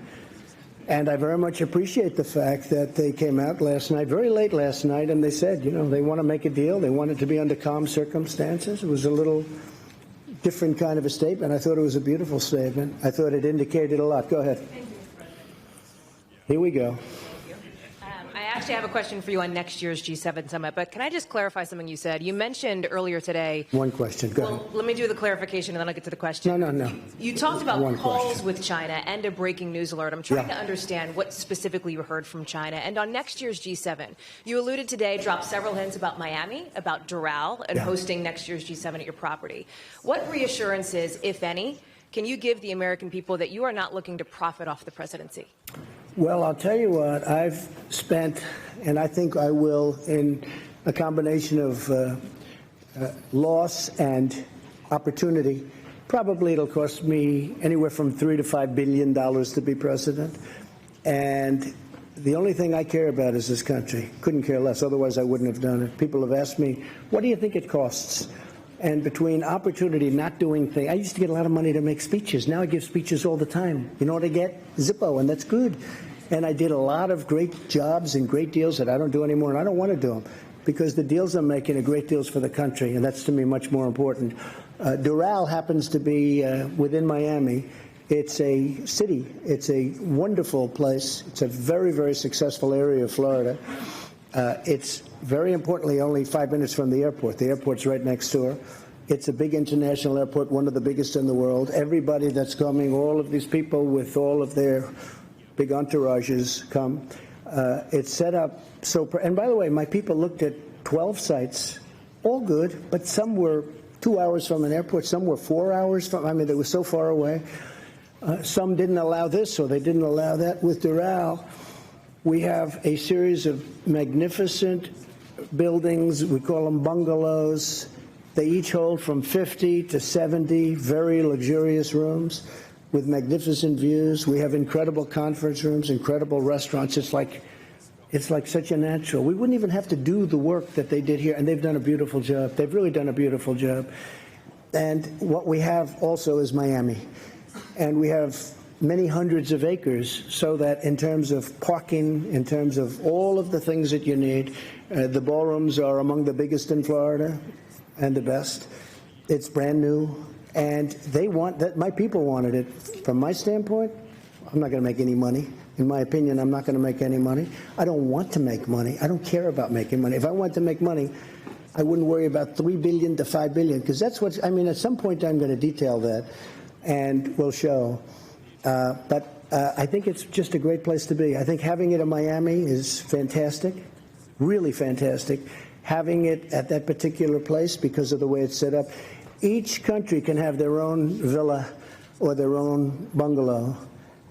Speaker 3: And I very much appreciate the fact that they came out last night, very late last night, and they said, they want to make a deal. They want it to be under calm circumstances. It was a little different kind of a statement. I thought it was a beautiful statement. I thought it indicated a lot. Go ahead.
Speaker 9: Thank you, Mr. President.
Speaker 3: Here we go.
Speaker 9: I actually have a question for you on next year's G7 summit, but can I just clarify something you said? You mentioned earlier today.
Speaker 3: One question. Go ahead.
Speaker 9: Well, let me do the clarification and then I'll get to the question.
Speaker 3: No.
Speaker 9: You talked about
Speaker 3: One
Speaker 9: calls
Speaker 3: question.
Speaker 9: with China and a breaking news alert. I'm trying
Speaker 3: Yeah.
Speaker 9: to understand what specifically you heard from China. And on next year's G7, you alluded today, dropped several hints about Miami, about Doral, and hosting next year's G7 at your property. What reassurances, if any, can you give the American people that you are not looking to profit off the presidency?
Speaker 3: Well, I'll tell you what, I've spent, and I think I will, in a combination of loss and opportunity. Probably it'll cost me anywhere from $3 to $5 billion to be president. And the only thing I care about is this country. Couldn't care less, otherwise I wouldn't have done it. People have asked me, what do you think it costs? And between opportunity, not doing things, I used to get a lot of money to make speeches. Now I give speeches all the time. You know what I get? Zippo, and that's good. And I did a lot of great jobs and great deals that I don't do anymore, and I don't want to do them because the deals I'm making are great deals for the country, and that's to me much more important. Doral happens to be within Miami. It's a city. It's a wonderful place. It's a very, very successful area of Florida. It's very importantly only 5 minutes from the airport. The airport's right next door. It's a big international airport, one of the biggest in the world. Everybody that's coming, all of these people with all of their big entourages come. It's set up so, and by the way, my people looked at 12 sites, all good, but some were 2 hours from an airport, some were 4 hours from, they were so far away. Some didn't allow this or they didn't allow that. With Doral, we have a series of magnificent buildings. We call them bungalows. They each hold from 50 to 70 very luxurious rooms with magnificent views. We have incredible conference rooms, incredible restaurants. It's like such a natural. We wouldn't even have to do the work that they did here, and they've done a beautiful job. They've really done a beautiful job. And what we have also is Miami. And we have many hundreds of acres so that in terms of parking, in terms of all of the things that you need, the ballrooms are among the biggest in Florida and the best. It's brand new. And they want that. My people wanted it. From my standpoint, I'm not going to make any money. In my opinion, I'm not going to make any money. I don't want to make money. I don't care about making money. If I wanted to make money, I wouldn't worry about $3 billion to $5 billion, because that's what, at some point I'm going to detail that and we'll show. But I think it's just a great place to be. I think having it in Miami is fantastic, really fantastic. Having it at that particular place because of the way it's set up. Each country can have their own villa or their own bungalow.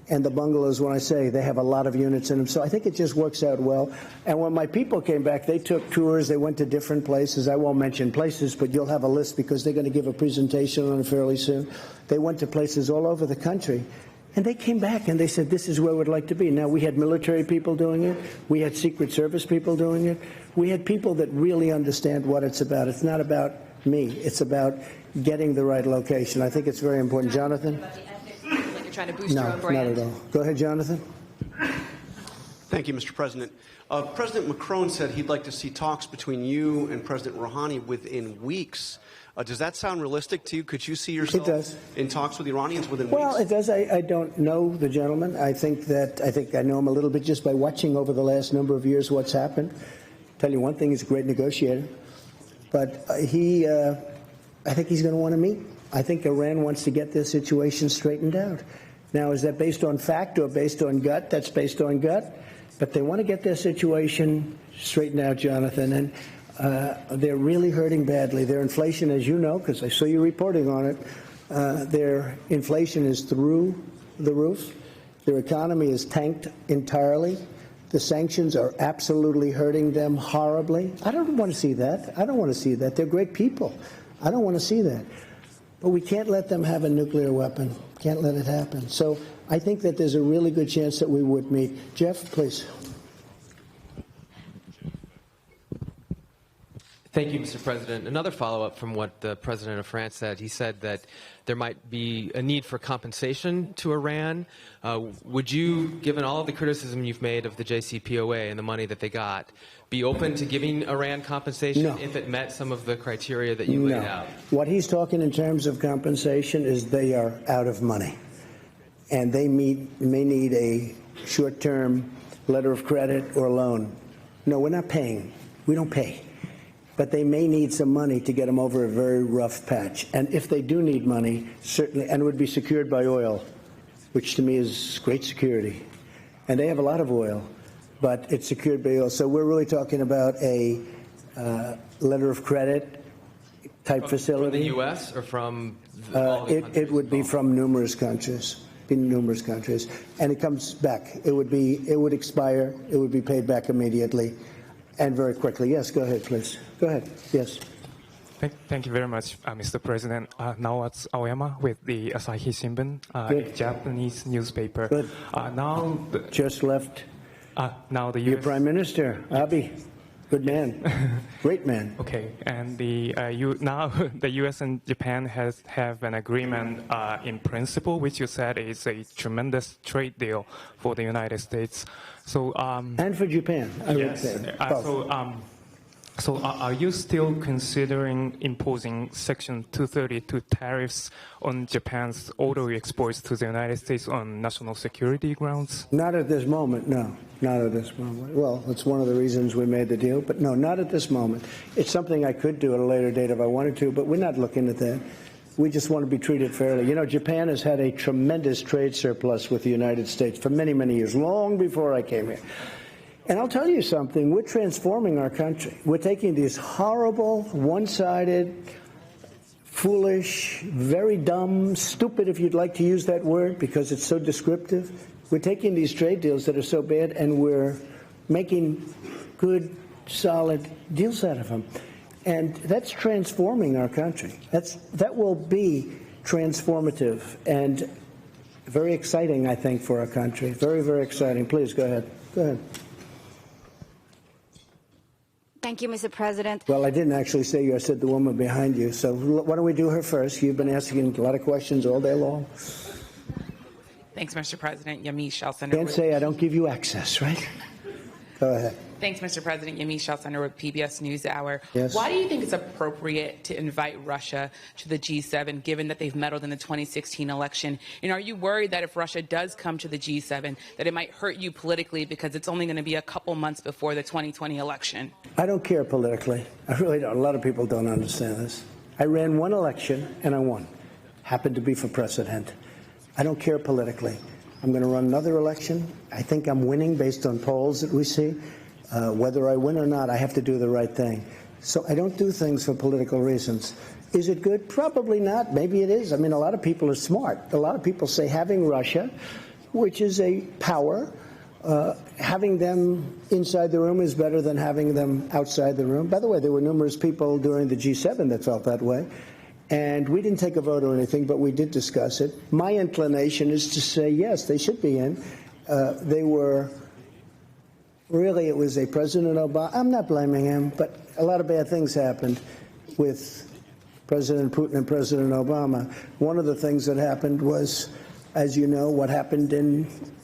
Speaker 3: And the bungalows, when I say, they have a lot of units in them. So I think it just works out well. And when my people came back, they took tours. They went to different places. I won't mention places, but you'll have a list because they're going to give a presentation on it fairly soon. They went to places all over the country. And they came back and they said, this is where we'd like to be. Now, we had military people doing it. We had Secret Service people doing it. We had people that really understand what it's about. It's not about me. It's about getting the right location. I think it's very important. Jonathan?
Speaker 9: Trying to boost your own brand.
Speaker 3: No, not at all. Go ahead, Jonathan.
Speaker 10: Thank you, Mr. President. President Macron said he'd like to see talks between you and President Rouhani within weeks. Does that sound realistic to you? Could you see yourself in talks with the Iranians within weeks?
Speaker 3: Well, it does. I don't know the gentleman. I think I know him a little bit just by watching over the last number of years what's happened. Tell you one thing, he's a great negotiator. But I think he's going to want to meet. I think Iran wants to get their situation straightened out. Now, is that based on fact or based on gut? That's based on gut. But they want to get their situation straightened out, Jonathan. And they're really hurting badly. Their inflation, as you know, because I saw you reporting on it, their inflation is through the roof. Their economy is tanked entirely. The sanctions are absolutely hurting them horribly. I don't want to see that. I don't want to see that. They're great people. I don't want to see that. But we can't let them have a nuclear weapon. Can't let it happen. So I think that there's a really good chance that we would meet. Jeff, please.
Speaker 11: Thank you, Mr. President. Another follow-up from what the President of France said. He said that there might be a need for compensation to Iran. Would you, given all of the criticism you've made of the JCPOA and the money that they got, be open to giving Iran compensation if it met some of the criteria that you laid out?
Speaker 3: What he's talking in terms of compensation is they are out of money. And they may need a short-term letter of credit or loan. No, we're not paying. We don't pay. But they may need some money to get them over a very rough patch. And if they do need money, certainly, and it would be secured by oil, which to me is great security. And they have a lot of oil, but it's secured by oil. So we're really talking about a letter of credit type facility.
Speaker 11: From the U.S. or from
Speaker 3: it would be from numerous countries. And it comes back. It would expire. It would be paid back immediately. And very quickly. Yes, go ahead, please. Go ahead. Yes.
Speaker 12: Thank you very much, Mr. President. Now it's Aoyama with the Asahi Shimbun, a Japanese newspaper.
Speaker 3: Good. Just left.
Speaker 12: Now the
Speaker 3: Your Prime Minister, Abe. Good man. Great man.
Speaker 12: Okay. And now the U.S. and Japan have an agreement in principle, which you said is a tremendous trade deal for the United States. So
Speaker 3: and for Japan, I would say.
Speaker 12: So are you still considering imposing Section 232 tariffs on Japan's auto exports to the United States on national security grounds?
Speaker 3: Not at this moment, no. Not at this moment. Well, that's one of the reasons we made the deal, but no, not at this moment. It's something I could do at a later date if I wanted to, but we're not looking at that. We just want to be treated fairly. You know, Japan has had a tremendous trade surplus with the United States for many, many years, long before I came here. And I'll tell you something, we're transforming our country. We're taking these horrible, one-sided, foolish, very dumb, stupid, if you'd like to use that word, because it's so descriptive. We're taking these trade deals that are so bad, and we're making good, solid deals out of them. And that's transforming our country. That will be transformative and very exciting, I think, for our country. Very, very exciting. Please, go ahead. Go ahead.
Speaker 13: Thank you, Mr. President.
Speaker 3: Well, I didn't actually say you. I said the woman behind you. So why don't we do her first? You've been asking a lot of questions all day long.
Speaker 14: Thanks, Mr. President. Yamiche, I'll send her.
Speaker 3: Can't say I don't give you access, right? Go ahead.
Speaker 14: Thanks, Mr. President. Yamiche Alcindor with PBS NewsHour.
Speaker 3: Yes.
Speaker 14: Why do you think it's appropriate to invite Russia to the G7, given that they've meddled in the 2016 election? And are you worried that if Russia does come to the G7, that it might hurt you politically because it's only going to be a couple months before the 2020 election?
Speaker 3: I don't care politically. I really don't. A lot of people don't understand this. I ran one election and I won. Happened to be for president. I don't care politically. I'm going to run another election. I think I'm winning based on polls that we see. Whether I win or not, I have to do the right thing. So I don't do things for political reasons. Is it good? Probably not. Maybe it is. I mean, a lot of people are smart. A lot of people say having Russia which is a power. Having them inside the room is better than having them outside the room. By the way, there were numerous people during the G7 that felt that way. And we didn't take a vote or anything, but we did discuss it. My inclination is to say, yes, they should be in. They were, really, it was a President Obama. I'm not blaming him, but a lot of bad things happened with President Putin and President Obama. One of the things that happened was, as you know, what happened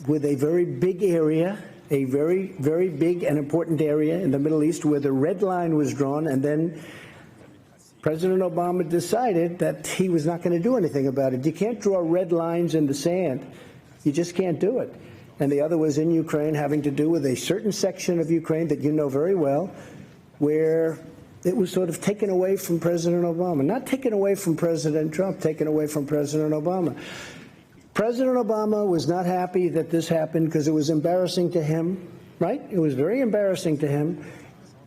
Speaker 3: with a very big area, a very, very big and important area in the Middle East where the red line was drawn, and then President Obama decided that he was not going to do anything about it. You can't draw red lines in the sand. You just can't do it. And the other was in Ukraine, having to do with a certain section of Ukraine that you know very well, where it was sort of taken away from President Obama. Not taken away from President Trump, taken away from President Obama. President Obama was not happy that this happened because it was embarrassing to him, right? It was very embarrassing to him.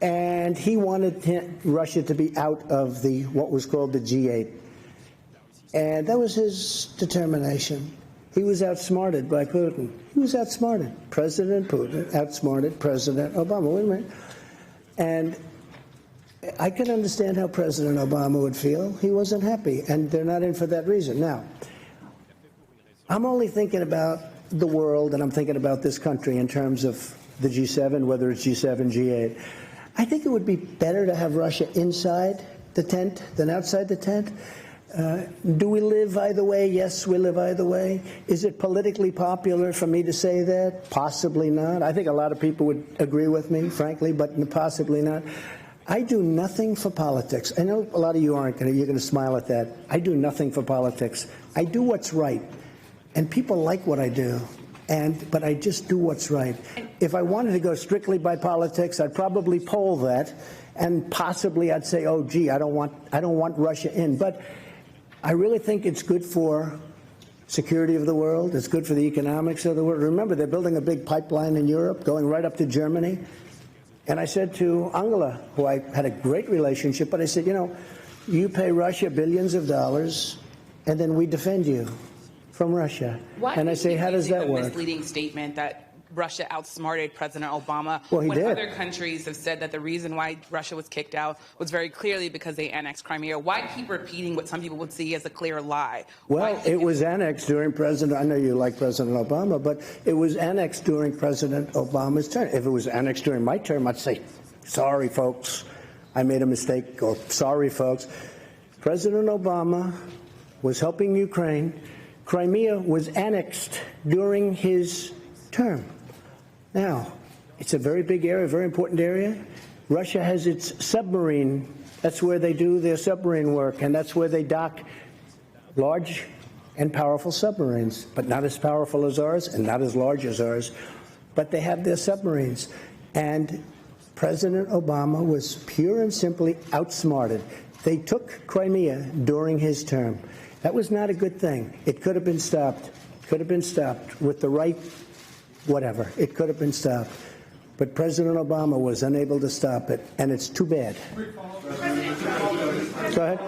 Speaker 3: And he wanted Russia to be out of what was called the G8. And that was his determination. He was outsmarted by Putin. He was outsmarted. President Putin outsmarted President Obama. Wait a minute. And I can understand how President Obama would feel. He wasn't happy, and they're not in for that reason. Now, I'm only thinking about the world, and I'm thinking about this country in terms of the G7, whether it's G7, G8. I think it would be better to have Russia inside the tent than outside the tent. Do we live either way? Yes, we live either way. Is it politically popular for me to say that? Possibly not. I think a lot of people would agree with me, frankly, but possibly not. I do nothing for politics. I know a lot of you aren't you're going to smile at that. I do nothing for politics. I do what's right. And people like what I do. But I just do what's right. If I wanted to go strictly by politics, I'd probably poll that, and possibly I'd say, "Oh, gee, I don't want Russia in." But I really think it's good for security of the world. It's good for the economics of the world. Remember, they're building a big pipeline in Europe, going right up to Germany. And I said to Angela, who I had a great relationship, but I said, you pay Russia billions of dollars, and then we defend you from Russia. And I say, how does that work?
Speaker 14: Misleading statement that Russia outsmarted President Obama.
Speaker 3: Well, he did.
Speaker 14: Other countries have said that the reason why Russia was kicked out was very clearly because they annexed Crimea. Why keep repeating what some people would see as a clear lie?
Speaker 3: Well, it was annexed during I know you like President Obama, but it was annexed during President Obama's term. If it was annexed during my term, I'd say, sorry, folks, I made a mistake, or sorry, folks. President Obama was helping Ukraine. Crimea was annexed during his term. Now, it's a very big area, very important area. Russia has its submarine. That's where they do their submarine work, and that's where they dock large and powerful submarines, but not as powerful as ours and not as large as ours. But they have their submarines. And President Obama was pure and simply outsmarted. They took Crimea during his term. That was not a good thing. It could have been stopped. Could have been stopped with the right whatever. It could have been stopped. But President Obama was unable to stop it, and it's too bad. Go ahead.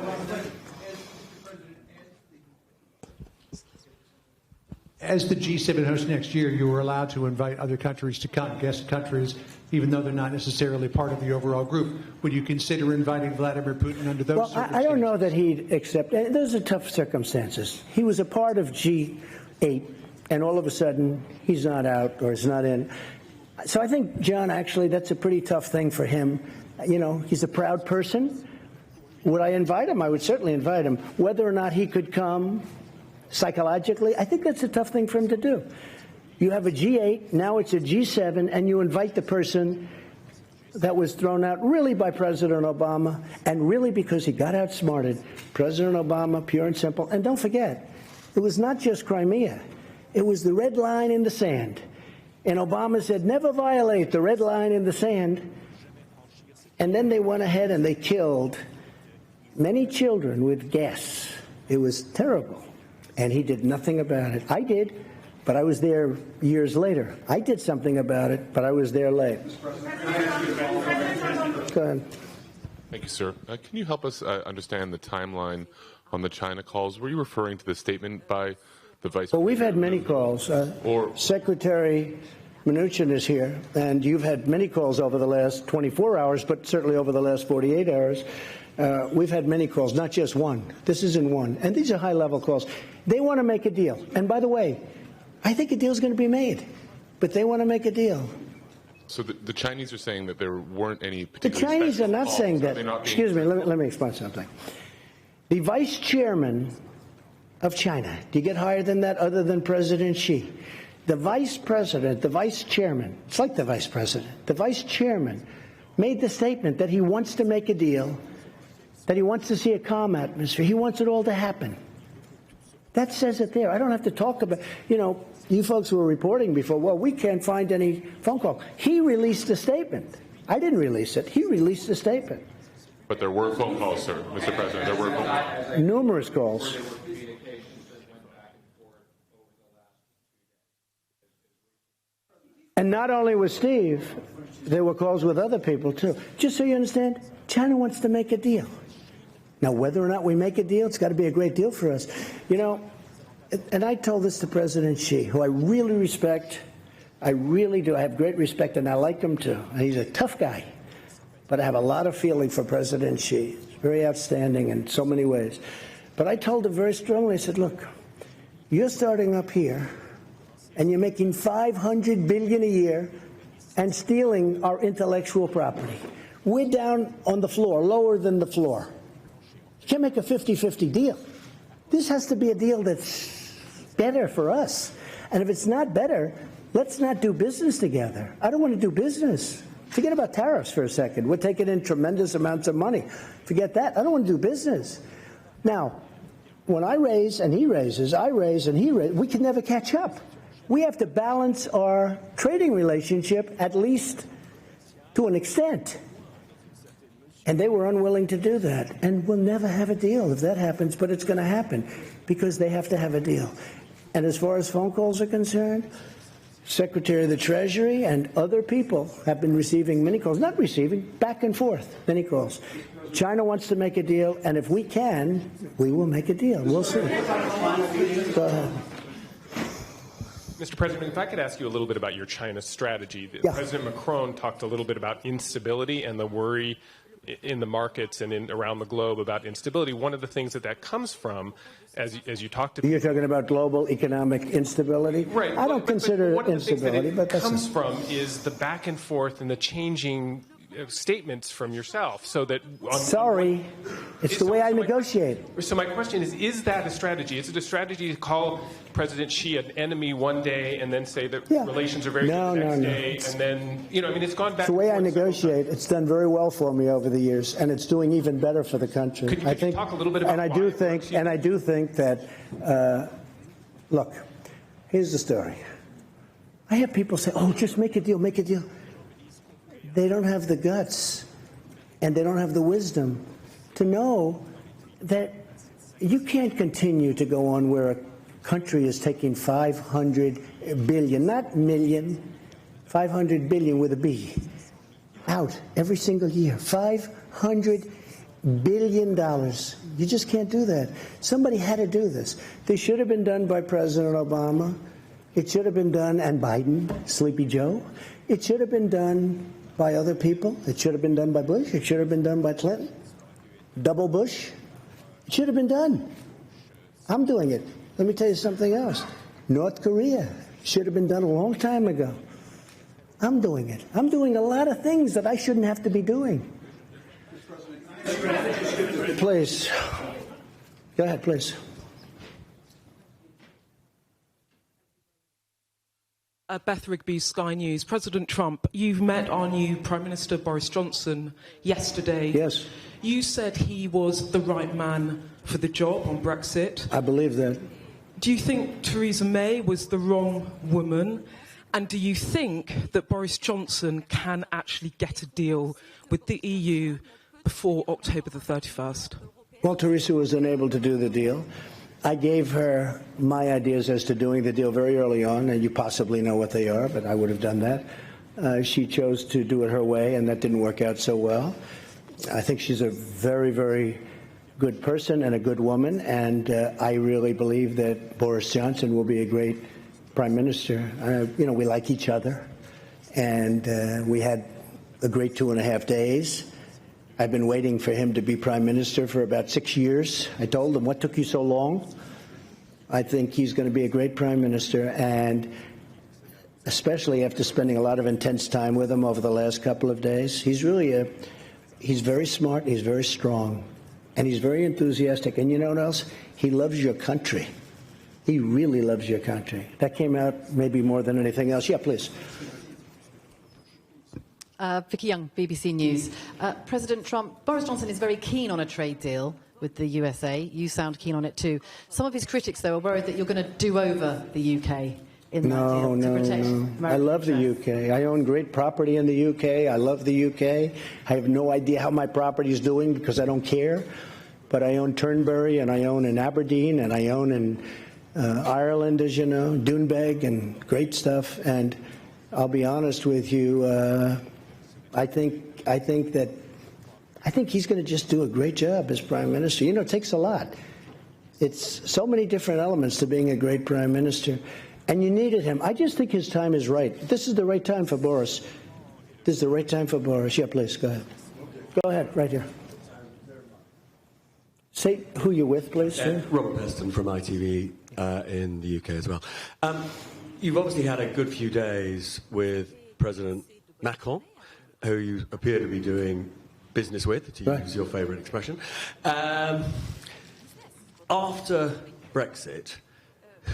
Speaker 4: As the G7 host next year, you were allowed to invite other countries to come, guest countries, even though they're not necessarily part of the overall group. Would you consider inviting Vladimir Putin under those circumstances?
Speaker 3: I don't know that he'd accept. Those are tough circumstances. He was a part of G8, and all of a sudden, he's not out or he's not in. So I think, John, actually, that's a pretty tough thing for him. He's a proud person. Would I invite him? I would certainly invite him. Whether or not he could come psychologically, I think that's a tough thing for him to do. You have a G8, now it's a G7, and you invite the person that was thrown out really by President Obama, and really because he got outsmarted. President Obama, pure and simple. And don't forget, it was not just Crimea. It was the red line in the sand. And Obama said, never violate the red line in the sand. And then they went ahead and they killed many children with gas. It was terrible. And he did nothing about it. I did, but I was there years later. I did something about it, but I was there late. Go ahead.
Speaker 15: Thank you, sir. Can you help us understand the timeline on the China calls? Were you referring to the statement by the vice.
Speaker 3: Well, we've had many calls. Secretary Mnuchin is here, and you've had many calls over the last 24 hours, but certainly over the last 48 hours. We've had many calls, not just one. This isn't one. And these are high-level calls. They want to make a deal. And by the way, I think a deal is going to be made, but they want to make a deal.
Speaker 15: So the Chinese are saying that there weren't any
Speaker 3: The
Speaker 15: particular.
Speaker 3: Chinese are not saying that.
Speaker 15: Excuse
Speaker 3: me, let me explain something. The vice chairman of China, do you get higher than that other than President Xi? The vice president, the vice chairman, it's like the vice president, the vice chairman made the statement that he wants to make a deal, that he wants to see a calm atmosphere. He wants it all to happen. That says it there. I don't have to talk about, you folks who were reporting before, well, we can't find any phone call. He released a statement. I didn't release it. He released a statement.
Speaker 15: But there were phone calls, sir, Mr. President. There were phone calls.
Speaker 3: Numerous calls. And not only with Steve, there were calls with other people, too. Just so you understand, China wants to make a deal. Now, whether or not we make a deal, it's got to be a great deal for us. And I told this to President Xi, who I really respect. I really do. I have great respect, and I like him, too. He's a tough guy. But I have a lot of feeling for President Xi. He's very outstanding in so many ways. But I told him very strongly, I said, look, you're starting up here, and you're making $500 billion a year and stealing our intellectual property. We're down on the floor, lower than the floor. You can't make a 50-50 deal. This has to be a deal that's better for us. And if it's not better, let's not do business together. I don't want to do business. Forget about tariffs for a second. We're taking in tremendous amounts of money. Forget that. I don't want to do business. Now, when I raise and he raises, I raise and he raises, we can never catch up. We have to balance our trading relationship at least to an extent. And they were unwilling to do that. And we'll never have a deal if that happens, but it's going to happen because they have to have a deal. And as far as phone calls are concerned, Secretary of the Treasury and other people have been receiving many calls, not receiving, back and forth, many calls. China wants to make a deal, and if we can, we will make a deal. We'll see. Go ahead.
Speaker 16: Mr. President, if I could ask you a little bit about your China strategy.
Speaker 3: Yeah.
Speaker 16: President Macron talked a little bit about instability and the worry in the markets and around the globe about instability. One of the things that comes from, as you talked to...
Speaker 3: You're talking about global economic instability?
Speaker 16: Right.
Speaker 3: I don't consider it instability, but that's...
Speaker 16: What comes from is the back and forth and the changing statements from yourself, so that...
Speaker 3: Sorry, it's the way I negotiate.
Speaker 16: So my question is that a strategy? Is it a strategy to call President Xi an enemy one day and then say that relations are very good the next day, and then, it's gone back...
Speaker 3: It's the way I negotiate. It's done very well for me over the years, and it's doing even better for the country.
Speaker 16: Could you talk a little bit about
Speaker 3: and I do think that, look, here's the story. I have people say, oh, just make a deal, make a deal. They don't have the guts and they don't have the wisdom to know that you can't continue to go on where a country is taking 500 billion, not million, 500 billion with a B, out every single year. $500 billion. You just can't do that. Somebody had to do this. This should have been done by President Obama. It should have been done, and Biden, Sleepy Joe. It should have been done by other people. It should have been done by Bush. It should have been done by Clinton. Double Bush. It should have been done. I'm doing it. Let me tell you something else. North Korea should have been done a long time ago. I'm doing it. I'm doing a lot of things that I shouldn't have to be doing. Please. Go ahead, please.
Speaker 17: Beth Rigby, Sky News. President Trump, you've met our new Prime Minister Boris Johnson yesterday.
Speaker 3: Yes.
Speaker 17: You said he was the right man for the job on Brexit.
Speaker 3: I believe that.
Speaker 17: Do you think Theresa May was the wrong woman? And do you think that Boris Johnson can actually get a deal with the EU before October the 31st?
Speaker 3: Well, Theresa was unable to do the deal. I gave her my ideas as to doing the deal very early on, and you possibly know what they are, but I would have done that. She chose to do it her way, and that didn't work out so well. I think she's a very, very good person and a good woman, and I really believe that Boris Johnson will be a great prime minister. We like each other, and we had a great 2.5 days. I've been waiting for him to be prime minister for about 6 years. I told him, what took you so long? I think he's going to be a great prime minister, and especially after spending a lot of intense time with him over the last couple of days. He's very smart, he's very strong, and he's very enthusiastic. And you know what else? He loves your country. He really loves your country. That came out maybe more than anything else. Yeah, please.
Speaker 18: Vicky Young, BBC News. President Trump, Boris Johnson is very keen on a trade deal with the USA. You sound keen on it too. Some of his critics, though, are worried that you're going to do over the UK in that deal to protect American
Speaker 3: I love
Speaker 18: interests.
Speaker 3: the UK. I own great property in the UK. I love the UK. I have no idea how my property is doing because I don't care. But I own Turnberry, and I own in Aberdeen, and I own in Ireland, as you know, Doonbeg, and great stuff. And I'll be honest with you, I think he's going to just do a great job as prime minister. You know, it takes a lot. It's so many different elements to being a great prime minister. And you needed him. I just think his time is right. This is the right time for Boris. This is the right time for Boris. Yeah, please, go ahead. Go ahead, right here. Say who you're with, please.
Speaker 19: Robert Peston from ITV in the UK as well. You've obviously had a good few days with President Macron, who you appear to be doing business with, to use your favourite expression. After Brexit,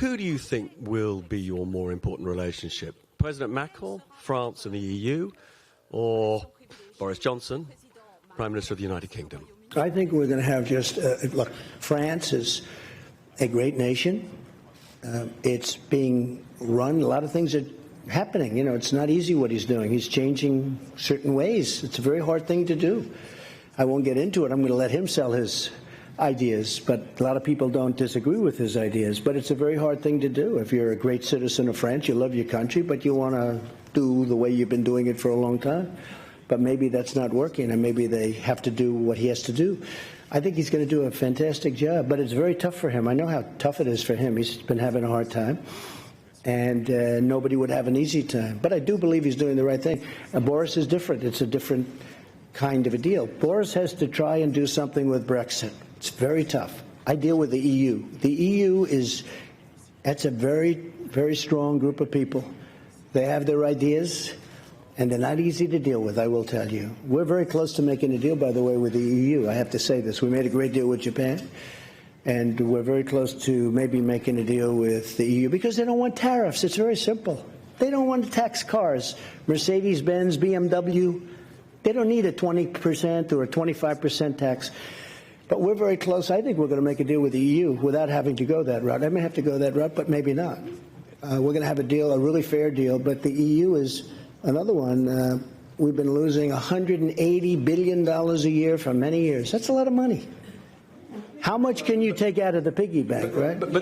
Speaker 19: who do you think will be your more important relationship? President Macron, France and the EU, or Boris Johnson, Prime Minister of the United Kingdom?
Speaker 3: I think we're going to have just, look, France is a great nation. It's being run. A lot of things are happening. You know, it's not easy what he's doing. He's changing certain ways. It's a very hard thing to do. I won't get into it. I'm going to let him sell his ideas, but a lot of people don't disagree with his ideas. But it's a very hard thing to do. If you're a great citizen of France, you love your country, but you want to do the way you've been doing it for a long time. But maybe that's not working, and maybe they have to do what he has to do. I think he's going to do a fantastic job, but it's very tough for him. I know how tough it is for him. He's been having a hard time, and nobody would have an easy time. But I do believe he's doing the right thing. Boris is different. It's a different kind of a deal. Boris has to try and do something with Brexit. It's very tough. I deal with the EU. The EU that's a very, very strong group of people. They have their ideas, and they're not easy to deal with, I will tell you. We're very close to making a deal, by the way, with the EU. I have to say this. We made a great deal with Japan, and we're very close to maybe making a deal with the EU because they don't want tariffs. It's very simple. They don't want to tax cars. Mercedes-Benz, BMW, they don't need a 20% or a 25% tax. But we're very close. I think we're going to make a deal with the EU without having to go that route. I may have to go that route, but maybe not. We're going to have a deal, a really fair deal, but the EU is another one. We've been losing $180 billion a year for many years. That's a lot of money. How much can you take out of the piggy bank, right?
Speaker 19: But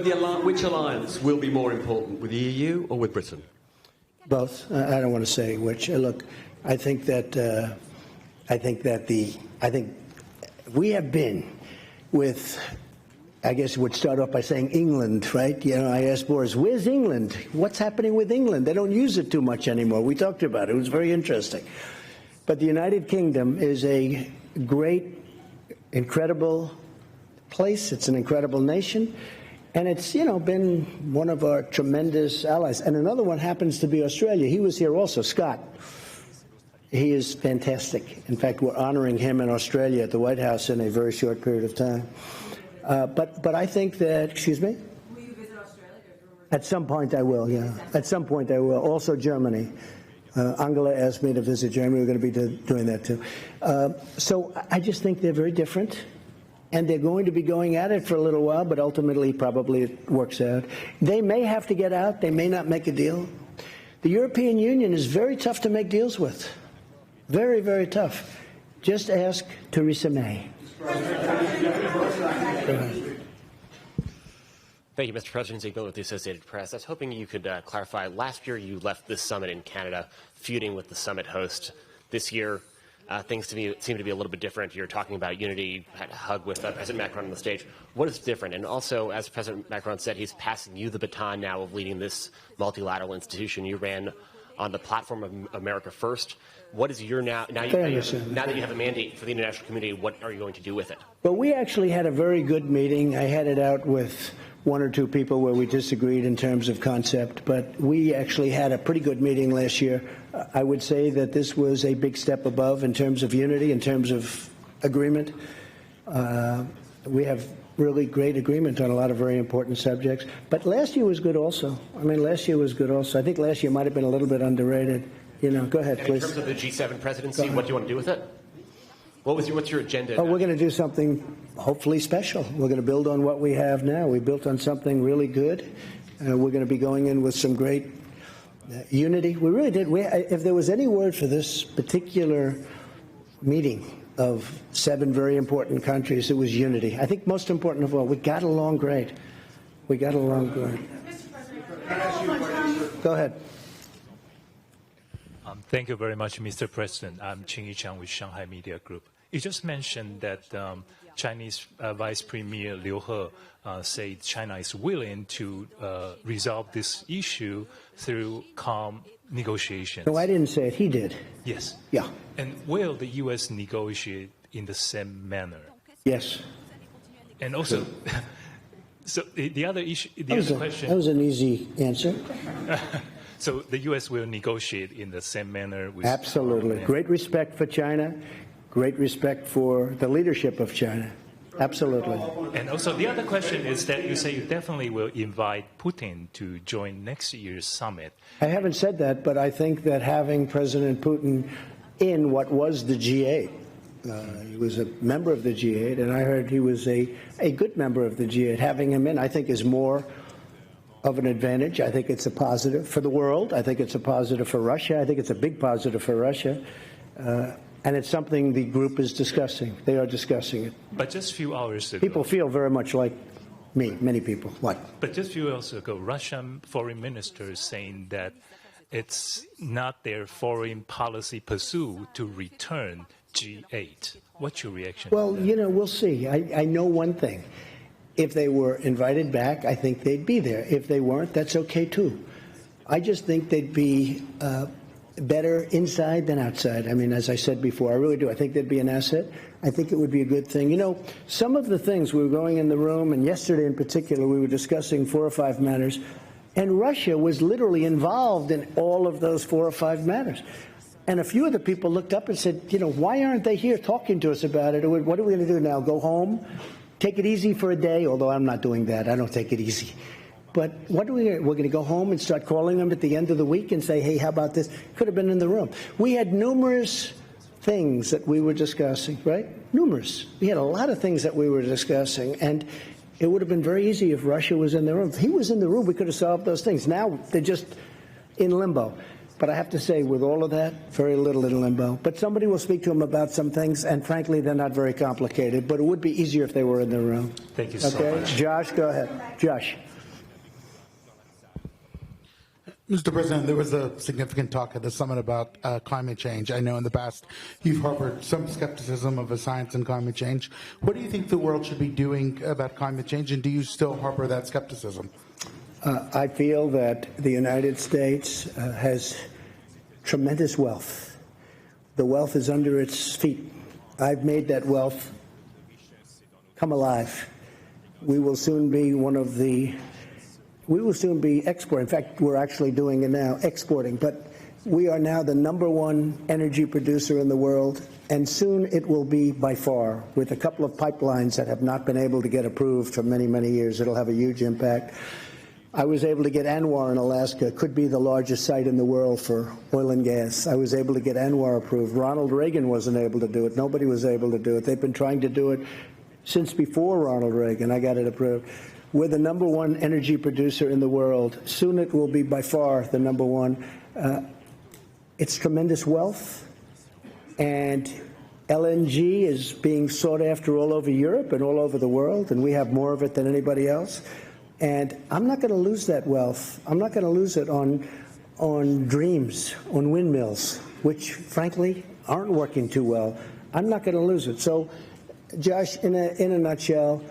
Speaker 19: which alliance will be more important, with the EU or with Britain?
Speaker 3: Both. I don't want to say which. Look, I think we have been with, I guess would start off by saying England, right? You know, I asked Boris, where's England? What's happening with England? They don't use it too much anymore. We talked about it. It was very interesting. But the United Kingdom is a great, incredible place. It's an incredible nation. And it's, you know, been one of our tremendous allies. And another one happens to be Australia. He was here also, Scott. He is fantastic. In fact, we're honoring him in Australia at the White House in a very short period of time. But I think that, excuse me? Will you visit Australia? At some point I will, yeah. At some point I will. Also Germany. Angela asked me to visit Germany. We're going to be doing that too. So I just think they're very different. And they're going to be going at it for a little while, but ultimately probably it works out. They may have to get out. They may not make a deal. The European Union is very tough to make deals with. Very, very tough. Just ask Theresa May.
Speaker 20: Thank you, Mr. President. Ziegler with the Associated Press. I was hoping you could clarify. Last year, you left this summit in Canada, feuding with the summit host. This year, things seem to be a little bit different. You're talking about unity, had a hug with President Macron on the stage. What is different? And also, as President Macron said, he's passing you the baton now of leading this multilateral institution. You ran on the platform of America First. What is your now that you have a mandate for the international community, what are you going to do with it?
Speaker 3: Well, we actually had a very good meeting. I had it out with one or two people where we disagreed in terms of concept, but we actually had a pretty good meeting last year. I would say that this was a big step above in terms of unity, in terms of agreement. We have really great agreement on a lot of very important subjects. But last year was good also. I mean, last year was good also. I think last year might have been a little bit underrated. You know, go ahead,
Speaker 20: and
Speaker 3: please.
Speaker 20: In terms of the G7 presidency, what do you want to do with it? What's your agenda?
Speaker 3: Oh, we're going to do something hopefully special. We're going to build on what we have now. We built on something really good. We're going to be going in with some great unity. We really did. If there was any word for this particular meeting of 7 very important countries, it was unity. I think most important of all, we got along great. We got along great. Go ahead.
Speaker 21: Thank you very much, Mr. President. I'm Qing Yichang with Shanghai Media Group. You just mentioned that Chinese Vice Premier Liu He said China is willing to resolve this issue through calm negotiations.
Speaker 3: No, I didn't say it. He did.
Speaker 21: Yes.
Speaker 3: Yeah.
Speaker 21: And will the U.S. negotiate in the same manner?
Speaker 3: Yes.
Speaker 21: And also, so the other issue, the other question.
Speaker 3: That was an easy answer.
Speaker 21: So the U.S. will negotiate in the same manner with...
Speaker 3: Absolutely. Great respect for China, great respect for the leadership of China. Absolutely.
Speaker 21: And also the other question is that you say you definitely will invite Putin to join next year's summit.
Speaker 3: I haven't said that, but I think that having President Putin in what was the G8, he was a member of the G8, and I heard he was a good member of the G8. Having him in, I think, is more of an advantage. I think it's a positive for the world. I think it's a positive for Russia. I think it's a big positive for Russia. And it's something the group is discussing. They are discussing it.
Speaker 21: But just a few hours ago...
Speaker 3: People feel very much like me, many people. What?
Speaker 21: But just a few hours ago, Russian foreign minister is saying that it's not their foreign policy pursuit to return G8. What's your reaction?
Speaker 3: Well, you know, we'll see. I know one thing. If they were invited back, I think they'd be there. If they weren't, that's okay, too. I just think they'd be better inside than outside. I mean, as I said before, I really do. I think they'd be an asset. I think it would be a good thing. You know, some of the things, we were going in the room, and yesterday in particular, we were discussing 4 or 5 matters, and Russia was literally involved in all of those 4 or 5 matters. And a few of the people looked up and said, you know, why aren't they here talking to us about it? What are we going to do now, go home? Take it easy for a day, although I'm not doing that. I don't take it easy. But we're going to go home and start calling them at the end of the week and say, hey, how about this? Could have been in the room. We had numerous things that we were discussing, right? Numerous. We had a lot of things that we were discussing. And it would have been very easy if Russia was in the room. If he was in the room, we could have solved those things. Now they're just in limbo. But I have to say, with all of that, very little in limbo. But somebody will speak to him about some things, and frankly, they're not very complicated. But it would be easier if they were in the room.
Speaker 21: Thank you so much.
Speaker 3: Josh, go ahead. Josh.
Speaker 22: Mr. President, there was a significant talk at the summit about climate change. I know in the past you've harbored some skepticism of the science and climate change. What do you think the world should be doing about climate change, and do you still harbor that skepticism?
Speaker 3: I feel that the United States has tremendous wealth. The wealth is under its feet. I've made that wealth come alive. We will soon be exporting. In fact, we're actually doing it now, exporting. But we are now the #1 energy producer in the world, and soon it will be by far, with a couple of pipelines that have not been able to get approved for many, many years. It'll have a huge impact. I was able to get ANWR in Alaska, could be the largest site in the world for oil and gas. I was able to get ANWR approved. Ronald Reagan wasn't able to do it. Nobody was able to do it. They've been trying to do it since before Ronald Reagan. I got it approved. We're the #1 energy producer in the world. Soon it will be by far the #1. It's tremendous wealth, and LNG is being sought after all over Europe and all over the world, and we have more of it than anybody else. And I'm not going to lose that wealth. I'm not going to lose it on dreams, on windmills, which, frankly, aren't working too well, I'm not going to lose it. So, Josh, in a nutshell,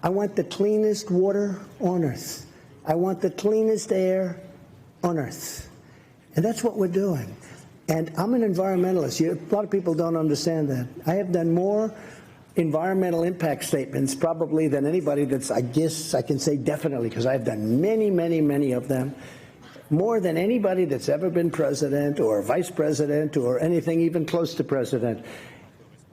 Speaker 3: I want the cleanest water on earth. I want the cleanest air on earth. And that's what we're doing. And I'm an environmentalist. A lot of people don't understand that. I have done more environmental impact statements probably than anybody that's, I guess I can say definitely, because I've done many, many, many of them, more than anybody that's ever been president or vice president or anything even close to president.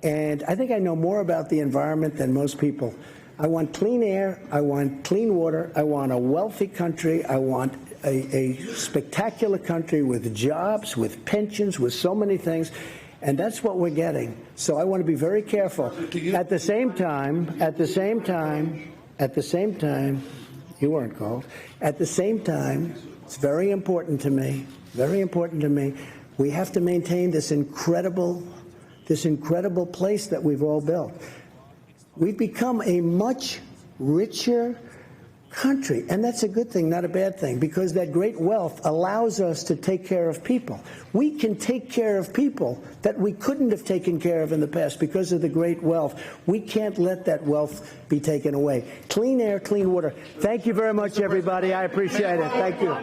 Speaker 3: And I think I know more about the environment than most people. I want clean air, I want clean water, I want a wealthy country, I want a spectacular country with jobs, with pensions, with so many things. And that's what we're getting. So I want to be very careful. At the same time, you weren't called. At the same time, it's very important to me, we have to maintain this incredible place that we've all built. We've become a much richer country, and that's a good thing, not a bad thing, because that great wealth allows us to take care of people. We can take care of people that we couldn't have taken care of in the past because of the great wealth. We can't let that wealth be taken away. Clean air, clean water. Thank you very much, everybody. I appreciate it. Thank you.